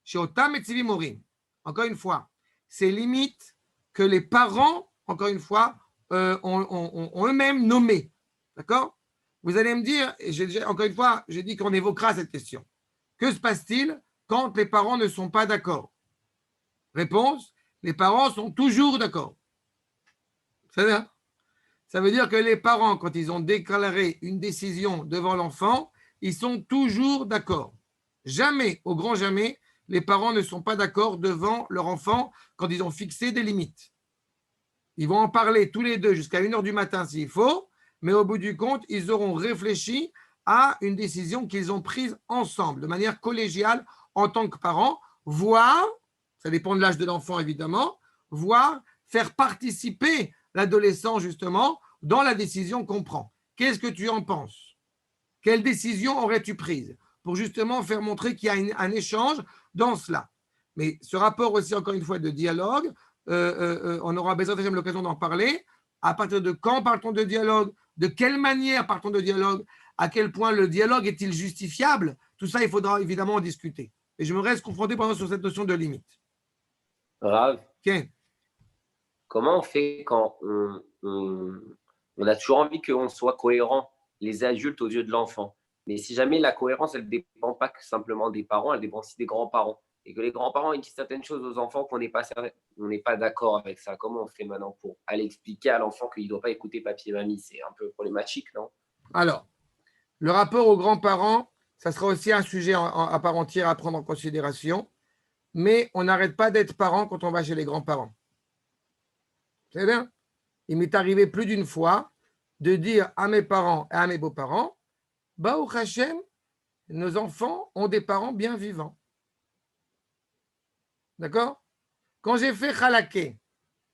chez Otam et Tzivim Morim. Encore une fois, ces limites que les parents, encore une fois, ont eux-mêmes nommées. D'accord? Vous allez me dire, et encore une fois, j'ai dit qu'on évoquera cette question. Que se passe-t-il quand les parents ne sont pas d'accord? Réponse, les parents sont toujours d'accord. Ça veut dire que les parents, quand ils ont déclaré une décision devant l'enfant, ils sont toujours d'accord. Jamais, au grand jamais, les parents ne sont pas d'accord devant leur enfant quand ils ont fixé des limites. Ils vont en parler tous les deux jusqu'à 1h du matin s'il faut, mais au bout du compte, ils auront réfléchi à une décision qu'ils ont prise ensemble, de manière collégiale en tant que parents, voire, ça dépend de l'âge de l'enfant évidemment, voire faire participer l'adolescent justement dans la décision qu'on prend. Qu'est-ce que tu en penses? Quelle décision aurais-tu prise pour justement faire montrer qu'il y a un échange dans cela? Mais ce rapport aussi, encore une fois, de dialogue, on aura besoin de l'occasion d'en parler. À partir de quand parle-t-on de dialogue? De quelle manière parle-t-on de dialogue? À quel point le dialogue est-il justifiable? Tout ça, il faudra évidemment en discuter. Et je me reste confronté pendant sur cette notion de limite. Rav, Okay. comment on fait quand on a toujours envie qu'on soit cohérent, les adultes aux yeux de l'enfant? Mais si jamais la cohérence, elle ne dépend pas que simplement des parents, elle dépend aussi des grands-parents. Et que les grands-parents ils disent certaines choses aux enfants qu'on n'est pas d'accord avec ça. Comment on fait maintenant pour aller expliquer à l'enfant qu'il ne doit pas écouter papy et mamie? C'est un peu problématique, non? Alors, le rapport aux grands-parents, ça sera aussi un sujet à part entière à prendre en considération. Mais on n'arrête pas d'être parent quand on va chez les grands-parents. C'est bien. Il m'est arrivé plus d'une fois de dire à mes parents et à mes beaux-parents, Baruch Hashem, nos enfants ont des parents bien vivants. D'accord? Quand j'ai fait Khalaké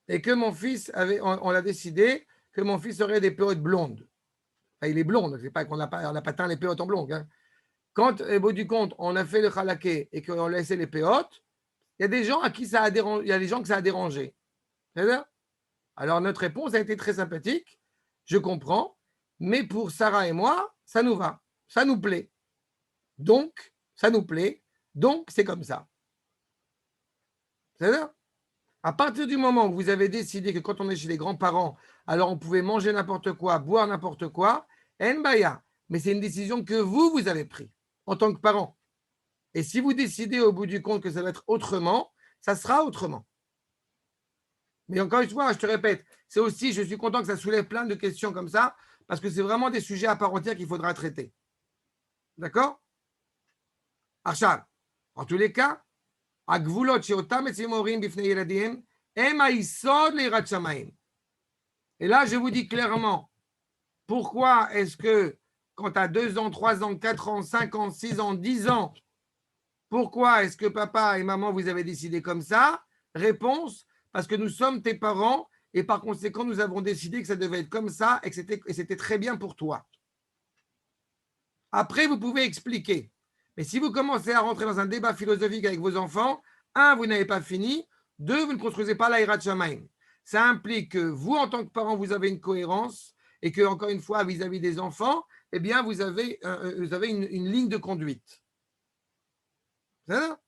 et que mon fils on a décidé que mon fils aurait des péotes blondes. Enfin, il est blond, c'est pas qu'on n'a pas teint les péotes en blonde. Hein. Quand, au bout du compte, on a fait le Khalaké et qu'on laissait les péotes, il y a des gens à qui ça a dérangé, il y a des gens que ça a dérangé. C'est-à-dire? Alors, notre réponse a été très sympathique. Je comprends. Mais pour Sarah et moi, ça nous va. Ça nous plaît. Donc, ça nous plaît. Donc, c'est comme ça. C'est-à-dire? À partir du moment où vous avez décidé que quand on est chez les grands-parents, alors on pouvait manger n'importe quoi, boire n'importe quoi, Nbaya. Mais c'est une décision que vous avez prise en tant que parent. Et si vous décidez au bout du compte que ça va être autrement, ça sera autrement. Mais encore une fois, je te répète, c'est aussi, je suis content que ça soulève plein de questions comme ça, parce que c'est vraiment des sujets à part entière qu'il faudra traiter. D'accord? Arshad, en tous les cas, הגבולות שאותם מציעים הורים בפני ילדיהם הם היסוד ליראת שמיים. Et là, je vous dis clairement, pourquoi est-ce que quand tu as 2 ans, 3 ans, 4 ans, 5 ans, 6 ans, 10 ans, pourquoi est-ce que papa et maman, vous avez décidé comme ça? Réponse, parce que nous sommes tes parents et par conséquent, nous avons décidé que ça devait être comme ça et que c'était très bien pour toi. Après, vous pouvez expliquer. Mais si vous commencez à rentrer dans un débat philosophique avec vos enfants, 1, vous n'avez pas fini. 2, vous ne construisez pas la Hirat Shamayim. Ça implique que vous, en tant que parent, vous avez une cohérence et que, encore une fois, vis-à-vis des enfants, eh bien, vous avez une ligne de conduite. C'est ça?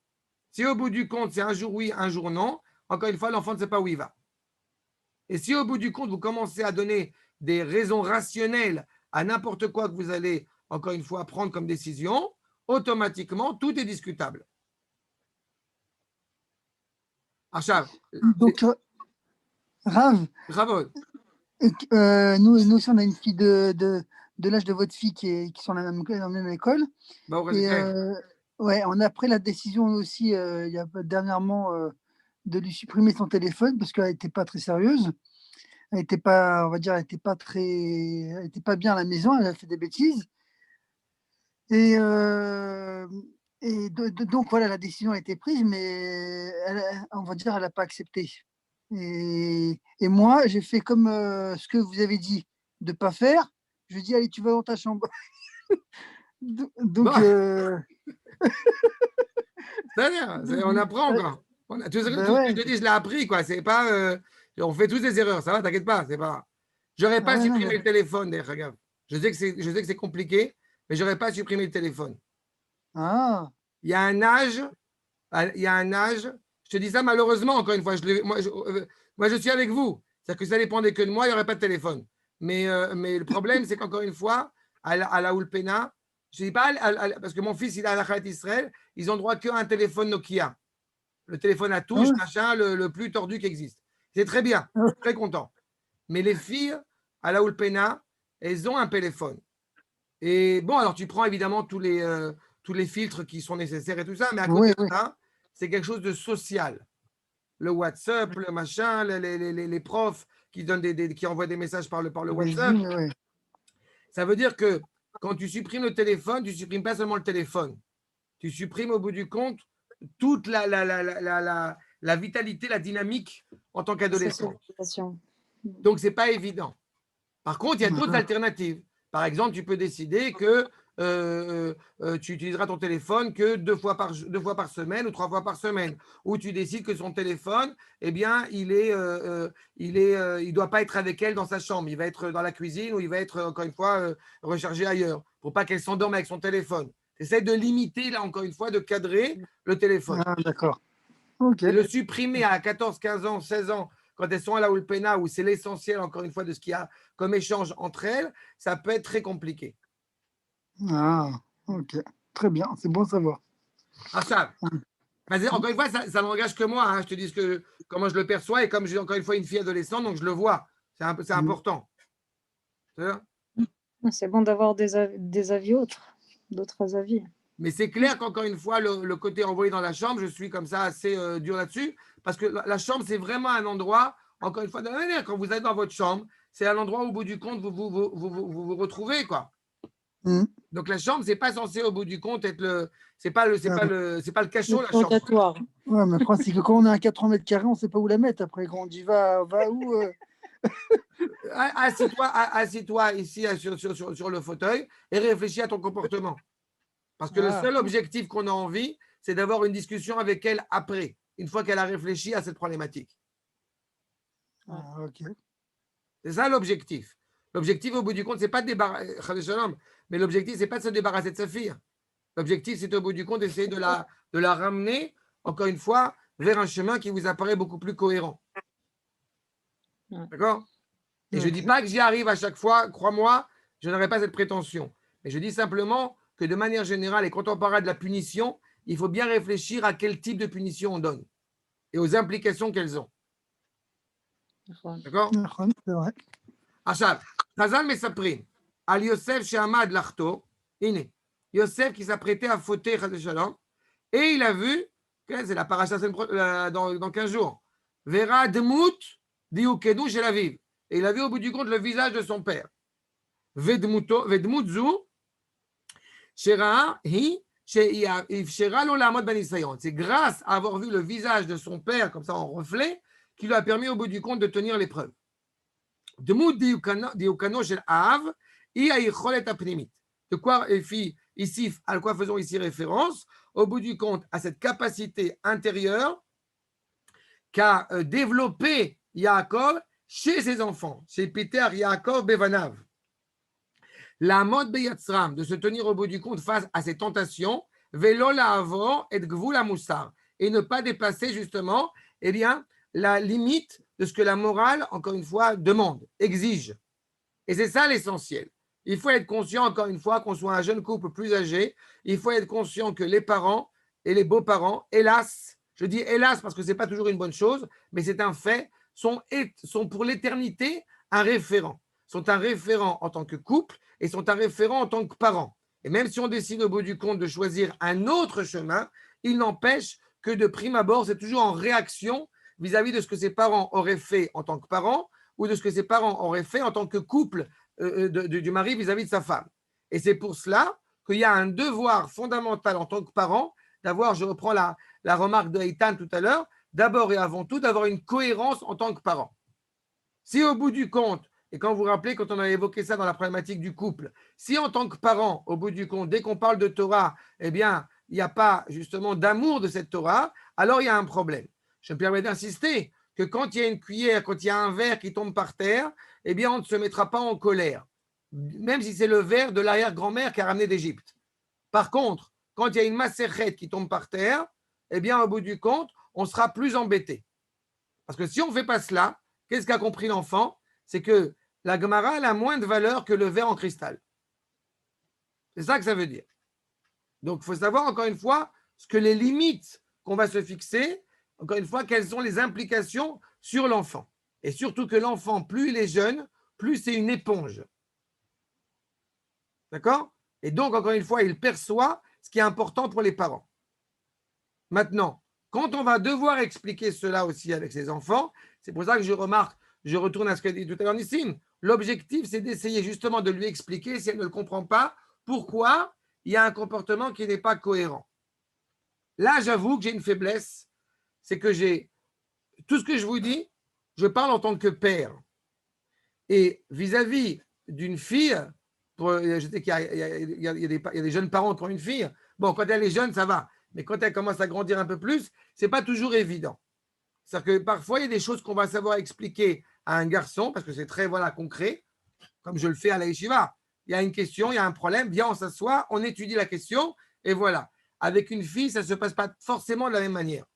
Si au bout du compte, c'est un jour oui, un jour non, encore une fois, l'enfant ne sait pas où il va. Et si au bout du compte, vous commencez à donner des raisons rationnelles à n'importe quoi que vous allez, encore une fois, prendre comme décision, automatiquement, tout est discutable. Achav. Donc, Rav, Bravo. nous aussi, on a une fille de l'âge de votre fille qui sont dans la même école. Et ouais, on a pris la décision aussi, il y a dernièrement, de lui supprimer son téléphone parce qu'elle n'était pas très sérieuse. Elle n'était pas, on va dire, elle n'était pas bien à la maison, elle a fait des bêtises. Et donc voilà, la décision a été prise, mais on va dire, elle n'a pas accepté. Et moi, j'ai fait comme ce que vous avez dit de ne pas faire. Je lui ai dit, allez, tu vas dans ta chambre. Donc, C'est-à-dire, on apprend encore. Tout ce que je te dis, je l'ai appris, quoi. C'est pas, on fait tous des erreurs, ça va, t'inquiète pas. C'est pas. J'aurais pas supprimé le téléphone, d'ailleurs, regarde. Je sais que c'est compliqué, mais j'aurais pas supprimé le téléphone. Ah. Il y a un âge, je te dis ça malheureusement, encore une fois, moi je suis avec vous. C'est-à-dire que ça dépendait que de moi, il n'y aurait pas de téléphone. Mais le problème, c'est qu'encore une fois, à la Ulpena, je ne dis pas, parce que mon fils, il est à la Khalat Israël, ils ont droit qu'à un téléphone Nokia. Le téléphone à touche, machin, le plus tordu qui existe. C'est très bien, très content. Mais les filles, à la Ulpena, elles ont un téléphone. Et bon, alors tu prends évidemment tous les filtres qui sont nécessaires et tout ça, mais à côté de ça, c'est quelque chose de social. Le WhatsApp, le machin, les profs qui envoient des messages par le WhatsApp. Ça veut dire que quand tu supprimes le téléphone, tu ne supprimes pas seulement le téléphone. Tu supprimes au bout du compte toute la vitalité, la dynamique en tant qu'adolescent. Donc, ce n'est pas évident. Par contre, il y a d'autres alternatives. Par exemple, tu peux décider que tu utiliseras ton téléphone que deux fois par semaine ou 3 fois par semaine. Ou tu décides que son téléphone, eh bien, il doit pas être avec elle dans sa chambre. Il va être dans la cuisine ou il va être, encore une fois, rechargé ailleurs pour pas qu'elle s'endorme avec son téléphone. Tu essaies de limiter, là, encore une fois, de cadrer le téléphone. Ah, d'accord. Ok. Et le supprimer à 14, 15 ans, 16 ans, quand elles sont à la Ulpena, où c'est l'essentiel, encore une fois, de ce qu'il y a comme échange entre elles, ça peut être très compliqué. Ah, ok. Très bien, c'est bon à savoir. Ah, ça. Encore une fois, ça n'engage que moi. Hein. Je te dis comment je le perçois et comme j'ai encore une fois une fille adolescente, donc je le vois. C'est important. C'est bon d'avoir des avis d'autres avis. Mais c'est clair qu'encore une fois, le côté envoyé dans la chambre, je suis comme ça assez dur là-dessus. Parce que la chambre, c'est vraiment un endroit, encore une fois, de la manière, quand vous êtes dans votre chambre, c'est un endroit où, au bout du compte, vous retrouvez, quoi. Donc la chambre, c'est pas censé au bout du compte être c'est pas le cachot, la chambre. Ouais, mais le problème, c'est que quand on a un 80 mètres carrés, on sait pas où la mettre. Après, quand on dit va où Assis-toi ici sur le fauteuil et réfléchis à ton comportement. Parce que le seul objectif qu'on a envie, c'est d'avoir une discussion avec elle après, une fois qu'elle a réfléchi à cette problématique. Ok. C'est ça l'objectif. L'objectif, au bout du compte, c'est pas de débarrasser, mais l'objectif, c'est pas de se débarrasser de sa fille. L'objectif, c'est au bout du compte d'essayer de la ramener, encore une fois, vers un chemin qui vous apparaît beaucoup plus cohérent. D'accord? Et je ne dis pas que j'y arrive à chaque fois, crois-moi, je n'aurai pas cette prétention. Mais je dis simplement que de manière générale, et quand on parlera de la punition, il faut bien réfléchir à quel type de punition on donne et aux implications qu'elles ont. D'accord? C'est vrai. Achab, Chazal Mesaprin, Al Yosef Shehamad Lachto, Iné, Yosef qui s'apprêtait à fauter, et il a vu, c'est la paracha dans 15 jours, Vera Dmut Diukedu Shel Aviv. Et il a vu au bout du compte le visage de son père. Vedmutzu, Shera Hi, Shera Lo Lamod Ben Isayon. C'est grâce à avoir vu le visage de son père, comme ça en reflet, qui lui a permis au bout du compte de tenir l'épreuve. Dmut Diukano Shel Av, Iayicholet Apnimit. De quoi, ici, à quoi faisons ici référence? Au bout du compte, à cette capacité intérieure qu'a développé Yaakov chez ses enfants, chez Peter, Yaakov, Bevanav. La mode Beyatzram, de se tenir au bout du compte face à ces tentations, Velo la avor et gvul la moussar, et ne pas dépasser justement la limite de ce que la morale, encore une fois, demande, exige. Et c'est ça l'essentiel. Il faut être conscient, encore une fois, qu'on soit un jeune couple plus âgé, il faut être conscient que les parents et les beaux-parents, hélas, je dis hélas parce que ce n'est pas toujours une bonne chose, mais c'est un fait, sont pour l'éternité un référent. Sont un référent en tant que couple et sont un référent en tant que parents. Et même si on décide au bout du compte de choisir un autre chemin, il n'empêche que de prime abord, c'est toujours en réaction vis-à-vis de ce que ses parents auraient fait en tant que parents ou de ce que ses parents auraient fait en tant que couple du mari vis-à-vis de sa femme. Et c'est pour cela qu'il y a un devoir fondamental en tant que parent d'avoir, je reprends la remarque de Eitan tout à l'heure, d'abord et avant tout, d'avoir une cohérence en tant que parent. Si au bout du compte, et quand vous vous rappelez, quand on a évoqué ça dans la problématique du couple, si en tant que parent, au bout du compte, dès qu'on parle de Torah, eh bien, il n'y a pas justement d'amour de cette Torah, alors il y a un problème. Je me permets d'insister que quand il y a une cuillère, quand il y a un verre qui tombe par terre, eh bien, on ne se mettra pas en colère, même si c'est le verre de l'arrière-grand-mère qui a ramené d'Égypte. Par contre, quand il y a une macérette qui tombe par terre, eh bien, au bout du compte, on sera plus embêté. Parce que si on ne fait pas cela, qu'est-ce qu'a compris l'enfant? C'est que la Gemara elle a moins de valeur que le verre en cristal. C'est ça que ça veut dire. Donc, il faut savoir, encore une fois, ce que les limites qu'on va se fixer, encore une fois, quelles sont les implications sur l'enfant. Et surtout que l'enfant, plus il est jeune, plus c'est une éponge. D'accord? Et donc, encore une fois, il perçoit ce qui est important pour les parents. Maintenant, quand on va devoir expliquer cela aussi avec ses enfants, c'est pour ça que je retourne à ce qu'a dit tout à l'heure Nissim, l'objectif, c'est d'essayer justement de lui expliquer, si elle ne le comprend pas, pourquoi il y a un comportement qui n'est pas cohérent. Là, j'avoue que j'ai une faiblesse, c'est que tout ce que je vous dis, je parle en tant que père. Et vis-à-vis d'une fille, je sais qu'il y a des jeunes parents qui ont une fille. Bon, quand elle est jeune, ça va. Mais quand elle commence à grandir un peu plus, ce n'est pas toujours évident. C'est-à-dire que parfois, il y a des choses qu'on va savoir expliquer à un garçon, parce que c'est très concret, comme je le fais à la yeshiva. Il y a une question, il y a un problème, viens, on s'assoit, on étudie la question, et voilà. Avec une fille, ça ne se passe pas forcément de la même manière.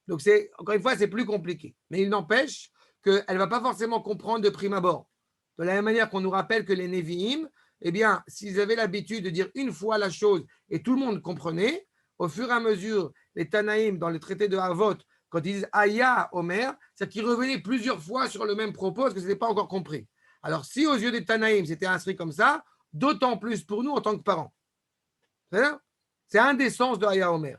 Donc, encore une fois, c'est plus compliqué. Mais il n'empêche qu'elle ne va pas forcément comprendre de prime abord. De la même manière qu'on nous rappelle que les Nevi'im, eh bien, s'ils avaient l'habitude de dire une fois la chose et tout le monde comprenait, au fur et à mesure, les Tanaïm, dans le traité de Havot, quand ils disent Aya Omer, c'est qu'ils revenaient plusieurs fois sur le même propos parce que ce n'était pas encore compris. Alors, si aux yeux des Tanaïm, c'était inscrit comme ça, d'autant plus pour nous en tant que parents. C'est un des sens de Aya Omer.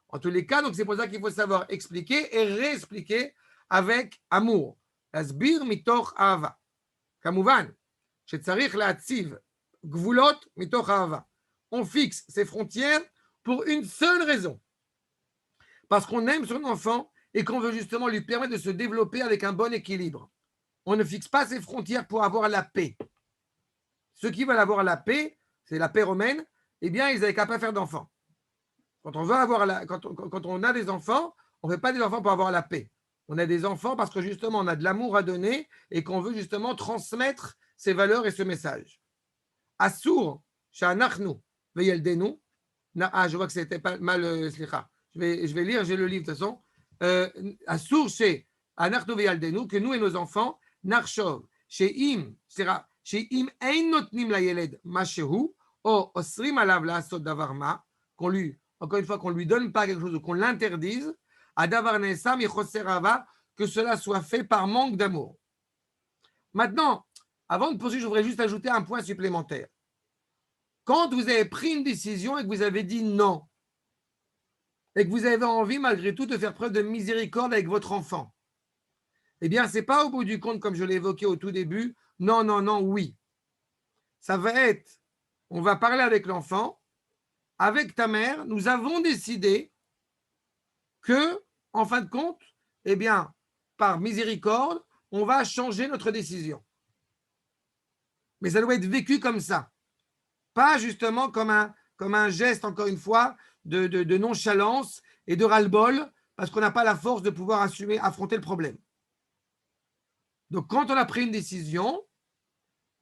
En tous les cas, donc c'est pour ça qu'il faut savoir expliquer et réexpliquer avec amour. Asbir mitoch ahava. Kamouvan, shetzarich la'atziv gvulot mitoch ahava. On fixe ses frontières pour une seule raison. Parce qu'on aime son enfant et qu'on veut justement lui permettre de se développer avec un bon équilibre. On ne fixe pas ses frontières pour avoir la paix. Ceux qui veulent avoir la paix, c'est la paix romaine, eh bien, ils n'avaient qu'à pas faire d'enfants. Quand on a des enfants, on ne fait pas des enfants pour avoir la paix. On a des enfants parce que justement, on a de l'amour à donner et qu'on veut justement transmettre ces valeurs et ce message. Assour, sha'anachnu veyeldenu. Je vois que c'était pas mal. Slicha. Je vais lire, j'ai le livre de toute façon. Assour, sha'anachnu veyeldenu, que nous et nos enfants, narshov, she'im ein notnim la yeled mashehu, o osrim alav la'asot davar ma, qu'on lui encore une fois, qu'on ne lui donne pas quelque chose ou qu'on l'interdise, que cela soit fait par manque d'amour. Maintenant, avant de poursuivre, je voudrais juste ajouter un point supplémentaire. Quand vous avez pris une décision et que vous avez dit non, et que vous avez envie malgré tout de faire preuve de miséricorde avec votre enfant, eh bien, ce n'est pas au bout du compte, comme je l'ai évoqué au tout début, non, non, non, oui. Ça va être, on va parler avec l'enfant, avec ta mère, nous avons décidé que, en fin de compte, eh bien, par miséricorde, on va changer notre décision. Mais ça doit être vécu comme ça. Pas justement comme un geste, encore une fois, de nonchalance et de ras-le-bol, parce qu'on n'a pas la force de pouvoir affronter le problème. Donc, quand on a pris une décision,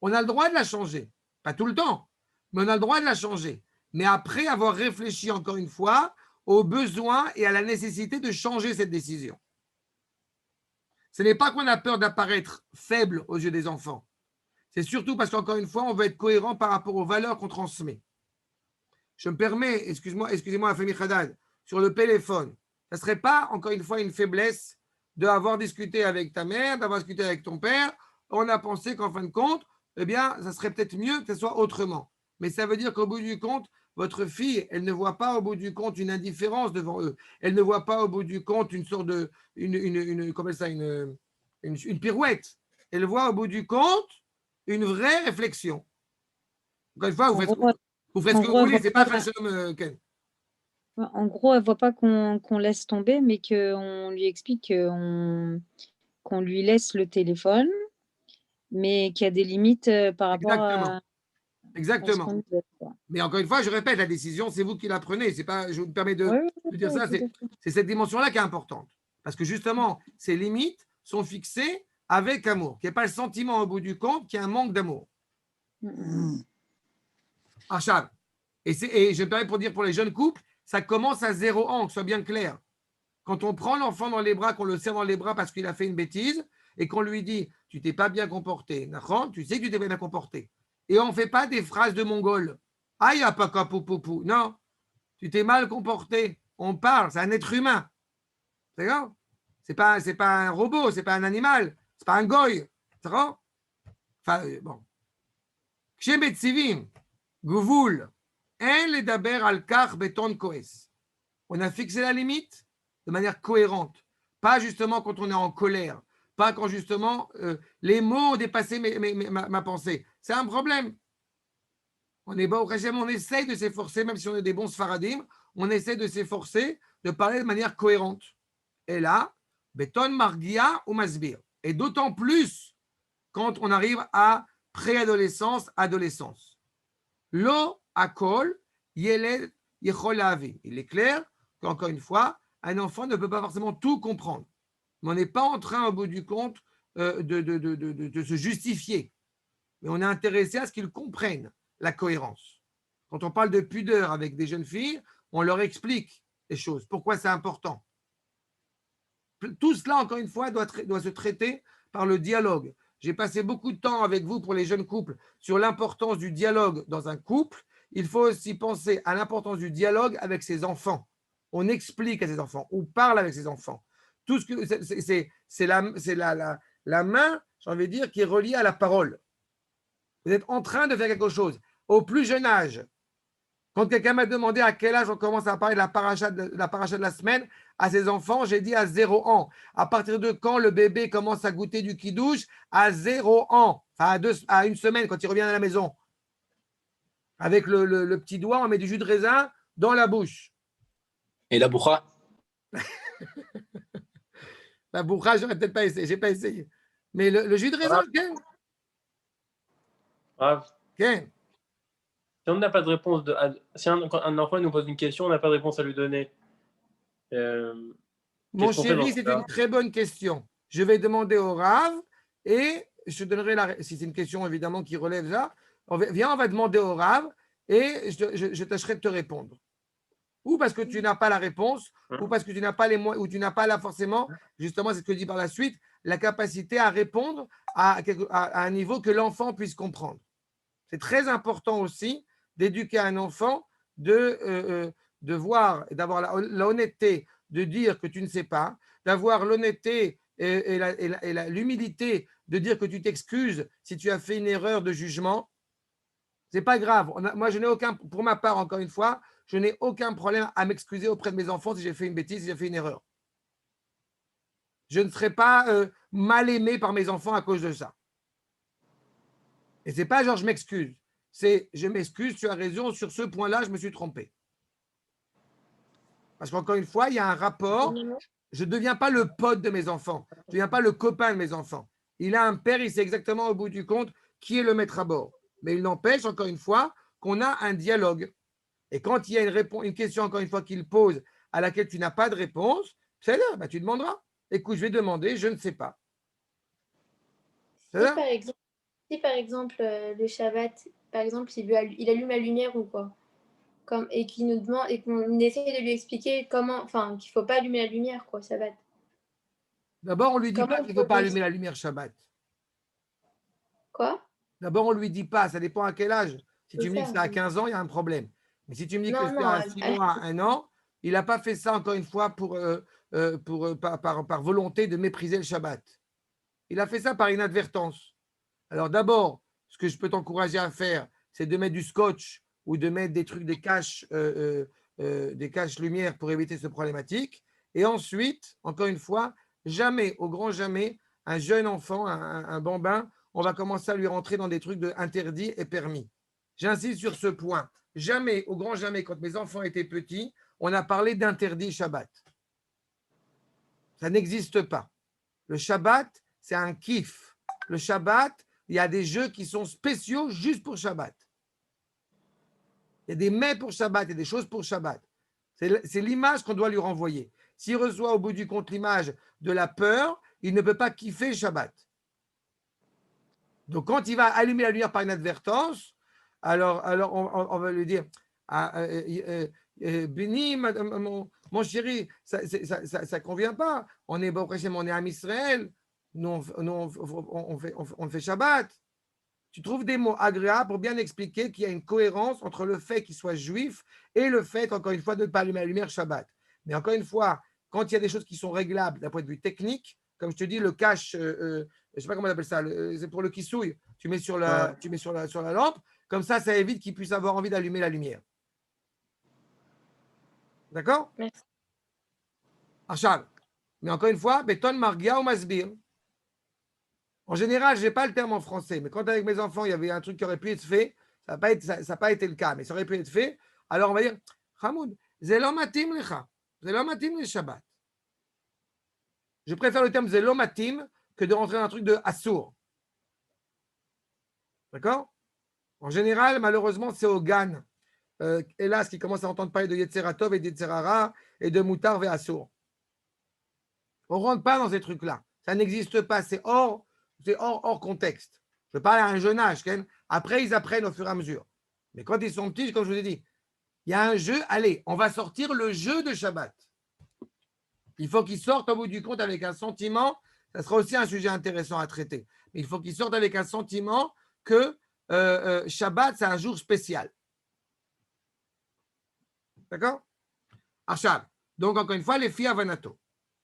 on a le droit de la changer. Pas tout le temps, mais on a le droit de la changer. Mais après avoir réfléchi encore une fois aux besoins et à la nécessité de changer cette décision. Ce n'est pas qu'on a peur d'apparaître faible aux yeux des enfants. C'est surtout parce qu'encore une fois, on veut être cohérent par rapport aux valeurs qu'on transmet. Je me permets, excusez-moi la famille Haddad, sur le téléphone. Ça ne serait pas, encore une fois, une faiblesse d'avoir discuté avec ta mère, d'avoir discuté avec ton père. On a pensé qu'en fin de compte, eh bien, ça serait peut-être mieux que ce soit autrement. Mais ça veut dire qu'au bout du compte, votre fille, elle ne voit pas au bout du compte une indifférence devant eux. Elle ne voit pas au bout du compte une sorte de une pirouette. Elle voit au bout du compte une vraie réflexion. Encore une fois, vous faites ce que vous voulez, c'est pas Shalom Ken. En gros, elle ne voit pas qu'on laisse tomber, mais qu'on lui explique qu'on lui laisse le téléphone, mais qu'il y a des limites par rapport à... Exactement. Mais encore une fois, je répète, la décision, c'est vous qui la prenez. C'est pas, je vous permets de dire ça. C'est cette dimension-là qui est importante. Parce que justement, ces limites sont fixées avec amour. Qu'il n'y ait pas le sentiment au bout du compte qu'il y a un manque d'amour. Achab. Et je me permets pour dire pour les jeunes couples, ça commence à 0 ans, que ce soit bien clair. Quand on prend l'enfant dans les bras, qu'on le serre dans les bras parce qu'il a fait une bêtise, et qu'on lui dit « tu t'es pas bien comporté », tu sais que tu t'es pas bien comporté. Et on ne fait pas des phrases de mongol. « Aïe, apaka pou. » Non, tu t'es mal comporté. On parle, c'est un être humain. D'accord ? C'est pas un robot, c'est pas un animal, c'est pas un goy. D'accord ? Enfin, bon. Kshebetzivim, gvul, en ledaber al kach beton koes. On a fixé la limite de manière cohérente. Pas justement quand on est en colère. Pas quand justement les mots ont dépassé ma pensée. C'est un problème. On est bon, on essaye de s'efforcer, même si on est des bons sfaradim, on essaie de s'efforcer de parler de manière cohérente. Et là, Beton Margia ou Masbir. Et d'autant plus quand on arrive à préadolescence, adolescence. Lo akol yeled yechol lavi. Il est clair qu'encore une fois, un enfant ne peut pas forcément tout comprendre. Mais on n'est pas en train, au bout du compte, de se justifier. Mais on est intéressé à ce qu'ils comprennent la cohérence. Quand on parle de pudeur avec des jeunes filles, on leur explique les choses. Pourquoi c'est important. Tout cela, encore une fois, doit se traiter par le dialogue. J'ai passé beaucoup de temps avec vous pour les jeunes couples sur l'importance du dialogue dans un couple. Il faut aussi penser à l'importance du dialogue avec ses enfants. On explique à ses enfants, on parle avec ses enfants. Tout ce que c'est la main, j'ai envie de dire, qui est reliée à la parole. Vous êtes en train de faire quelque chose. Au plus jeune âge, quand quelqu'un m'a demandé à quel âge on commence à parler de la paracha de la semaine à ses enfants, j'ai dit à 0 ans. À partir de quand le bébé commence à goûter du kidouche? À 0 ans. Enfin, à une semaine, quand il revient à la maison. Avec le petit doigt, on met du jus de raisin dans la bouche. Et la bourra? La bourra, j'aurais peut-être pas essayé. J'ai pas essayé. Mais le jus de raisin, ok. Grave. Okay. Si on n'a pas de réponse, si un enfant nous pose une question, on n'a pas de réponse à lui donner. Mon chéri, c'est une très bonne question. Je vais demander au Rav et je te donnerai si c'est une question évidemment qui relève là. Viens, on va demander au Rav et je tâcherai de te répondre. Ou parce que tu n'as pas la réponse, ou parce que tu n'as pas les moyens, ou tu n'as pas là forcément, justement, c'est ce que je dis par la suite, la capacité à répondre à un niveau que l'enfant puisse comprendre. C'est très important aussi d'éduquer un enfant, de voir, d'avoir la honnêteté de dire que tu ne sais pas, d'avoir l'honnêteté et l'humilité de dire que tu t'excuses si tu as fait une erreur de jugement. Ce n'est pas grave. Moi, je n'ai aucun, pour ma part, encore une fois, je n'ai aucun problème à m'excuser auprès de mes enfants si j'ai fait une bêtise, si j'ai fait une erreur. Je ne serai pas mal aimé par mes enfants à cause de ça. Et ce n'est pas genre je m'excuse. C'est je m'excuse, tu as raison, sur ce point-là, je me suis trompé. Parce qu'encore une fois, il y a un rapport. Je ne deviens pas le pote de mes enfants. Je ne deviens pas le copain de mes enfants. Il a un père, il sait exactement au bout du compte qui est le maître à bord. Mais il n'empêche, encore une fois, qu'on a un dialogue. Et quand il y a une question, encore une fois, qu'il pose à laquelle tu n'as pas de réponse, c'est là, bah, tu demanderas. Écoute, je vais demander, je ne sais pas. Si par exemple, le Shabbat, par exemple, il allume la lumière ou quoi, et qu'il nous demande et qu'on essaie de lui expliquer comment, enfin, qu'il ne faut pas allumer la lumière, quoi, Shabbat. D'abord, on ne lui dit pas qu'il ne faut pas allumer la lumière Shabbat. Quoi? D'abord, on ne lui dit pas, ça dépend à quel âge. Si tu me dis que c'est à 15 ans, il y a un problème. Mais si tu me dis que c'est à 6 mois, à 1 an, il n'a pas fait ça, encore une fois, par volonté de mépriser le Shabbat. Il a fait ça par inadvertance. Alors d'abord, ce que je peux t'encourager à faire, c'est de mettre du scotch ou de mettre des trucs, des caches lumière pour éviter ce problématique. Et ensuite, encore une fois, jamais, au grand jamais, un jeune enfant, un bambin, on va commencer à lui rentrer dans des trucs de interdits et permis. J'insiste sur ce point. Jamais, au grand jamais, quand mes enfants étaient petits, on a parlé d'interdit Shabbat. Ça n'existe pas. Le Shabbat, c'est un kiff. Le Shabbat, il y a des jeux qui sont spéciaux juste pour Shabbat. Il y a des mets pour Shabbat, il y a des choses pour Shabbat. C'est l'image qu'on doit lui renvoyer. S'il reçoit au bout du compte l'image de la peur, il ne peut pas kiffer Shabbat. Donc, quand il va allumer la lumière par inadvertance, alors on va lui dire Béni, mon chéri, ça ne convient pas. On est à Israël, nous on fait Shabbat. Tu trouves des mots agréables pour bien expliquer qu'il y a une cohérence entre le fait qu'il soit juif et le fait, encore une fois, de ne pas allumer la lumière Shabbat. Mais encore une fois, quand il y a des choses qui sont réglables d'un point de vue technique, comme je te dis, le cache, je ne sais pas comment on appelle ça, c'est pour le kissouille, tu mets sur la lampe, comme ça évite qu'il puisse avoir envie d'allumer la lumière. D'accord? Merci. Achal. Mais encore une fois, béton margia ou masbir. En général, je n'ai pas le terme en français, mais quand avec mes enfants, il y avait un truc qui aurait pu être fait, ça n'a pas été le cas, mais ça aurait pu être fait. Alors on va dire, Hamoud, Zelo matim lecha. Zelo matim le Shabbat. Je préfère le terme Zelo matim que de rentrer dans un truc de Assour. D'accord? En général, malheureusement, c'est au Gan. Hélas, qui commence à entendre parler de Yetzeratov et de Yetzerara et de Moutar et Assour. On ne rentre pas dans ces trucs-là. Ça n'existe pas. C'est hors contexte. Je parle à un jeune âge. Après, ils apprennent au fur et à mesure. Mais quand ils sont petits, comme je vous ai dit, il y a un jeu. Allez, on va sortir le jeu de Shabbat. Il faut qu'ils sortent au bout du compte avec un sentiment. Ça sera aussi un sujet intéressant à traiter. Mais il faut qu'ils sortent avec un sentiment que Shabbat, c'est un jour spécial. D'accord? Achab. Donc, encore une fois, les filles avanato.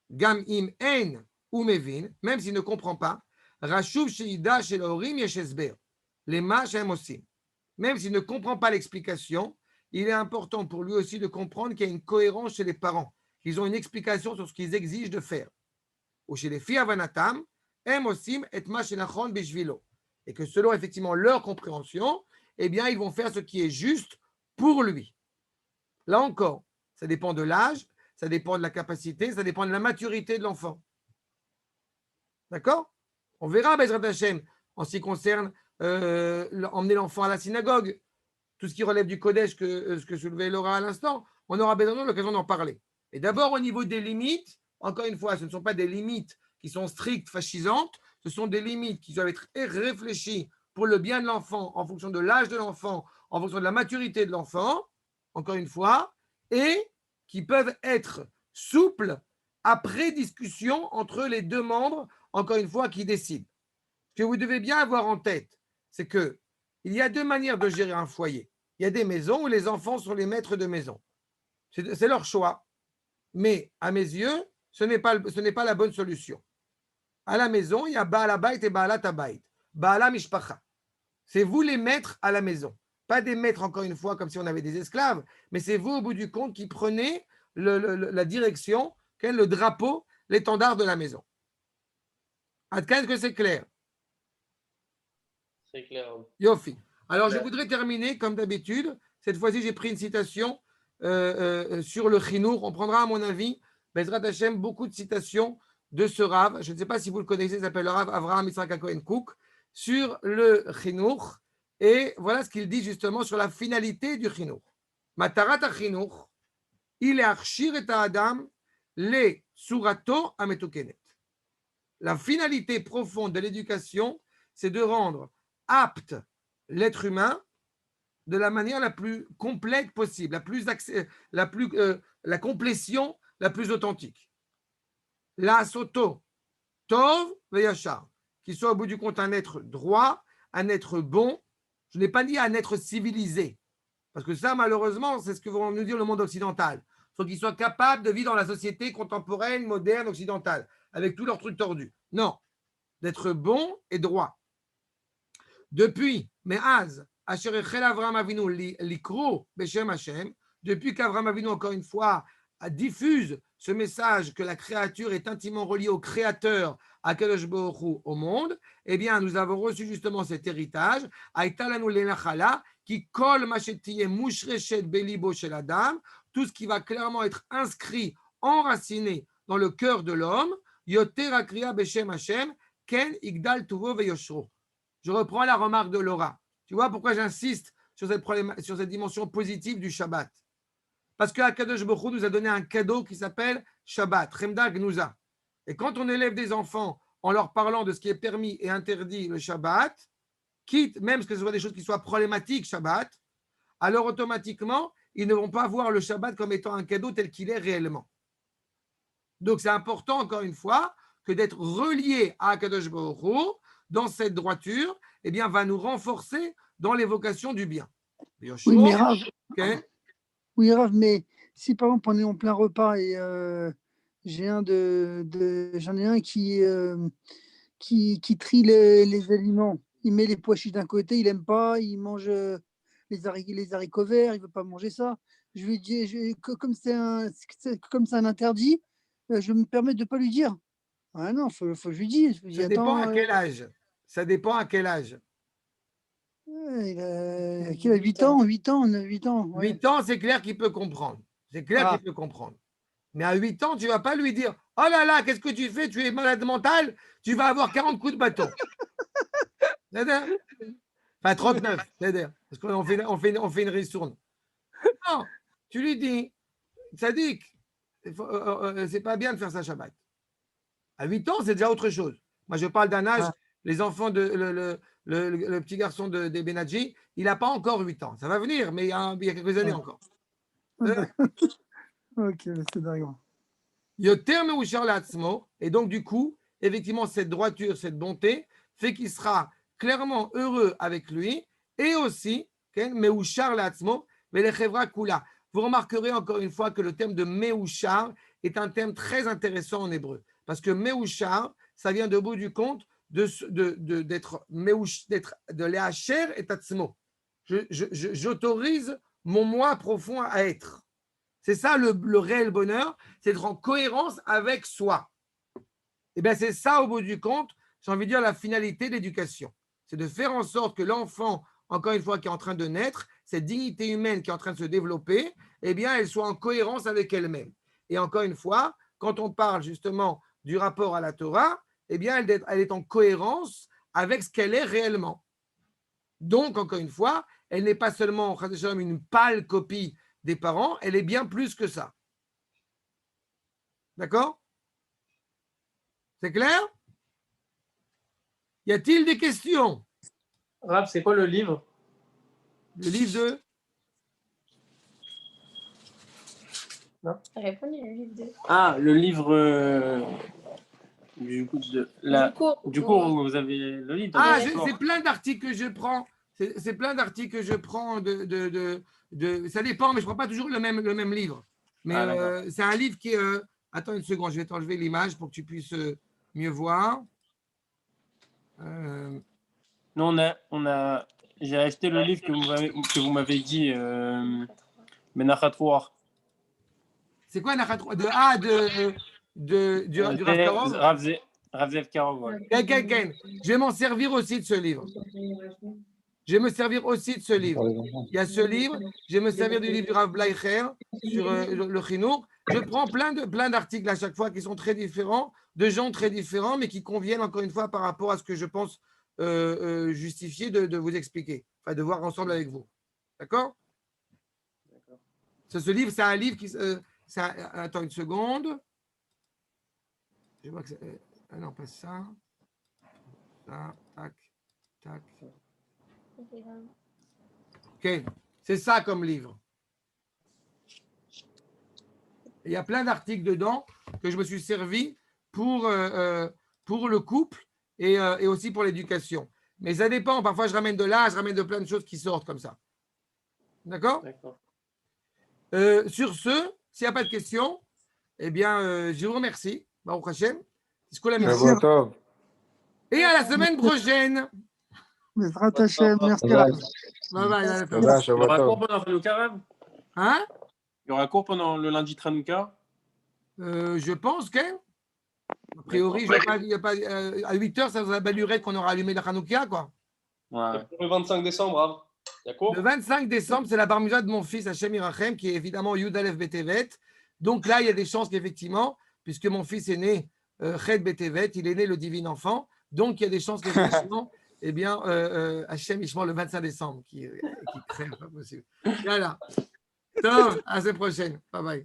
Gam im ein ou mevin, même s'il ne comprend pas, Rashuv sheida shel horim yesh esber. Les ma shem osim. Même s'il ne comprend pas l'explication, il est important pour lui aussi de comprendre qu'il y a une cohérence chez les parents, qu'ils ont une explication sur ce qu'ils exigent de faire. Ou chez les filles avanatam, em osim et ma shenachon bishvilo. Et que selon effectivement leur compréhension, eh bien, ils vont faire ce qui est juste pour lui. Là encore, ça dépend de l'âge, ça dépend de la capacité, ça dépend de la maturité de l'enfant. D'accord? On verra, Bezrat Hashem, en ce qui concerne emmener l'enfant à la synagogue, tout ce qui relève du Kodesh, ce que soulevait Laura à l'instant, on aura besoin de l'occasion d'en parler. Et d'abord, au niveau des limites, encore une fois, ce ne sont pas des limites qui sont strictes, fascisantes, ce sont des limites qui doivent être réfléchies pour le bien de l'enfant, en fonction de l'âge de l'enfant, en fonction de la maturité de l'enfant, encore une fois, et qui peuvent être souples après discussion entre les deux membres, encore une fois, qui décident. Ce que vous devez bien avoir en tête, c'est qu'il y a deux manières de gérer un foyer. Il y a des maisons où les enfants sont les maîtres de maison. C'est leur choix. Mais à mes yeux, ce n'est pas la bonne solution. À la maison, il y a Baal Habayit et Baalat Habayit. Baala Mishpacha. C'est vous les maîtres à la maison. Pas des maîtres, encore une fois, comme si on avait des esclaves, mais c'est vous, au bout du compte, qui prenez la direction, le drapeau, l'étendard de la maison. Est-ce que c'est clair? C'est clair. Yofi. Alors, je voudrais terminer, comme d'habitude. Cette fois-ci, j'ai pris une citation sur le chinour. On prendra, à mon avis, Bezrat Hashem, beaucoup de citations de ce Rav. Je ne sais pas si vous le connaissez, il s'appelle le Rav Avraham Yitzhak Cohen Cook, sur le chinour. Et voilà ce qu'il dit justement sur la finalité du chinour. Matarat ha-chinour, il est archir et adam le surato ametukenet. La finalité profonde de l'éducation, c'est de rendre apte l'être humain de la manière la plus complète possible, la complétion la plus authentique. La soto, tov veyachar, qui soit au bout du compte un être droit, un être bon. Je n'ai pas dit un être civilisé, parce que ça, malheureusement, c'est ce que va nous dire le monde occidental. Il faut qu'ils soient capables de vivre dans la société contemporaine, moderne, occidentale, avec tous leurs trucs tordus. Non, d'être bon et droit. Depuis, Me'az, Asher echel Avraham Avinu likro beshem Hashem, depuis qu'Avraham Avinu, encore une fois, diffuse ce message que la créature est intimement reliée au Créateur, à Kadosh Baruch Hu, au monde, eh bien, nous avons reçu justement cet héritage, Aïtalanu lenachala, qui colle machetiye mushreshet belibo shel adam, tout ce qui va clairement être inscrit, enraciné dans le cœur de l'homme, yoter akriya beshem Hashem, ken igdal tuvo veyoshro. Je reprends la remarque de Laura. Tu vois pourquoi j'insiste sur cette dimension positive du Shabbat? Parce que Akadosh Baruch Hu nous a donné un cadeau qui s'appelle Shabbat, Remda Gnouza. Et quand on élève des enfants en leur parlant de ce qui est permis et interdit le Shabbat, quitte même que ce soit des choses qui soient problématiques Shabbat, alors automatiquement, ils ne vont pas voir le Shabbat comme étant un cadeau tel qu'il est réellement. Donc c'est important, encore une fois, que d'être relié à Akadosh Baruch Hu dans cette droiture, eh bien, va nous renforcer dans l'évocation du bien. Oui, mais Rav, okay. Oui, Rav, mais si par exemple on est en plein repas et j'en ai un qui trie les aliments, il met les pois chiches d'un côté, il n'aime pas, il mange les haricots verts, il ne veut pas manger ça. Je lui dis, comme c'est un interdit, je me permets de ne pas lui dire. Ah non, faut que je lui dise. Ça dépend à quel âge. Ça dépend à quel âge. Il a 8 ans, 8 ans. 8 ans, c'est clair qu'il peut comprendre. C'est clair qu'il peut comprendre. Mais à 8 ans, tu ne vas pas lui dire « Oh là là, qu'est-ce que tu fais? Tu es malade mental, tu vas avoir 40 coups de bâton. » C'est-à-dire Enfin, 39, c'est-à-dire. Parce qu'on fait une ristourne. Non, tu lui dis « Tzadik, c'est pas bien de faire ça Shabbat. » À 8 ans, c'est déjà autre chose. Moi, je parle d'un âge, les enfants, le petit garçon des Benadji, il n'a pas encore 8 ans. Ça va venir, mais il y a quelques années encore. Ok, c'est d'accord. Yoter meushar la'atzmo, et donc du coup, effectivement, cette droiture, cette bonté, fait qu'il sera clairement heureux avec lui, et aussi, meushar la'atzmo, velechevra kula. Vous remarquerez encore une fois que le terme de meushar est un terme très intéressant en hébreu, parce que meushar, ça vient de bout du compte d'être de lehacher et atzmo. J'autorise mon moi profond à être. C'est ça le réel bonheur, c'est d'être en cohérence avec soi. Et bien c'est ça au bout du compte, j'ai envie de dire la finalité de l'éducation. C'est de faire en sorte que l'enfant, encore une fois, qui est en train de naître, cette dignité humaine qui est en train de se développer, eh bien elle soit en cohérence avec elle-même. Et encore une fois, quand on parle justement du rapport à la Torah, eh bien elle est en cohérence avec ce qu'elle est réellement. Donc, encore une fois, elle n'est pas seulement une pâle copie des parents, elle est bien plus que ça. D'accord? C'est clair? Y a-t-il des questions? Rav, c'est quoi le livre? Le livre de... Non. Répondez, le livre de... Ah, le livre du cours où vous avez le livre. Ah, c'est plein d'articles que je prends. C'est plein d'articles que je prends ça dépend, mais je ne prends pas toujours le même livre. Mais c'est un livre qui est... attends une seconde, je vais t'enlever l'image pour que tu puisses mieux voir. Nous, j'ai acheté le livre que vous m'avez dit, Menachat. C'est quoi Menachat? Du Rav Karov? Rav Zev Karov, voilà. Je vais m'en servir aussi de ce livre. Je vais me servir aussi de ce livre. Il y a ce livre, je vais me servir du livre du Rav Bleicher sur le Chinour. Je prends plein d'articles à chaque fois qui sont très différents, de gens très différents, mais qui conviennent encore une fois par rapport à ce que je pense justifier de vous expliquer, enfin de voir ensemble avec vous. D'accord? Ce livre, c'est un livre qui... attends une seconde. Je vois que c'est... ah non, pas ça. Ça, tac, tac. Ok, c'est ça comme livre. Il y a plein d'articles dedans que je me suis servi pour le couple et aussi pour l'éducation. Mais ça dépend. Parfois, je ramène de là, je ramène de plein de choses qui sortent comme ça. D'accord? Sur ce, s'il n'y a pas de questions, eh bien, je vous remercie. Baruch Hashem. Et à la semaine prochaine. Merci. Bye bye. Il y aura cours pendant Hanouka, Rav? Hein? Il y aura cours pendant le lundi de Hanouka? Je pense que, a priori, il y a pas, à 8h, ça vous a baluré qu'on aura allumé la Hanouka, quoi. Ouais. Le 25 décembre, Rav. Il y a cours? Le 25 décembre, c'est la bar mitzvah de mon fils Hachem Irachem, qui est évidemment Yud Aleph Betevet. Donc là, il y a des chances qu'effectivement, puisque mon fils est né Ched Betevet, il est né le divin enfant, donc il y a des chances qu'effectivement, eh bien, Hachem Ishmael le 25 décembre, qui crève, pas possible. Voilà. Donc, à la prochaine. Bye bye.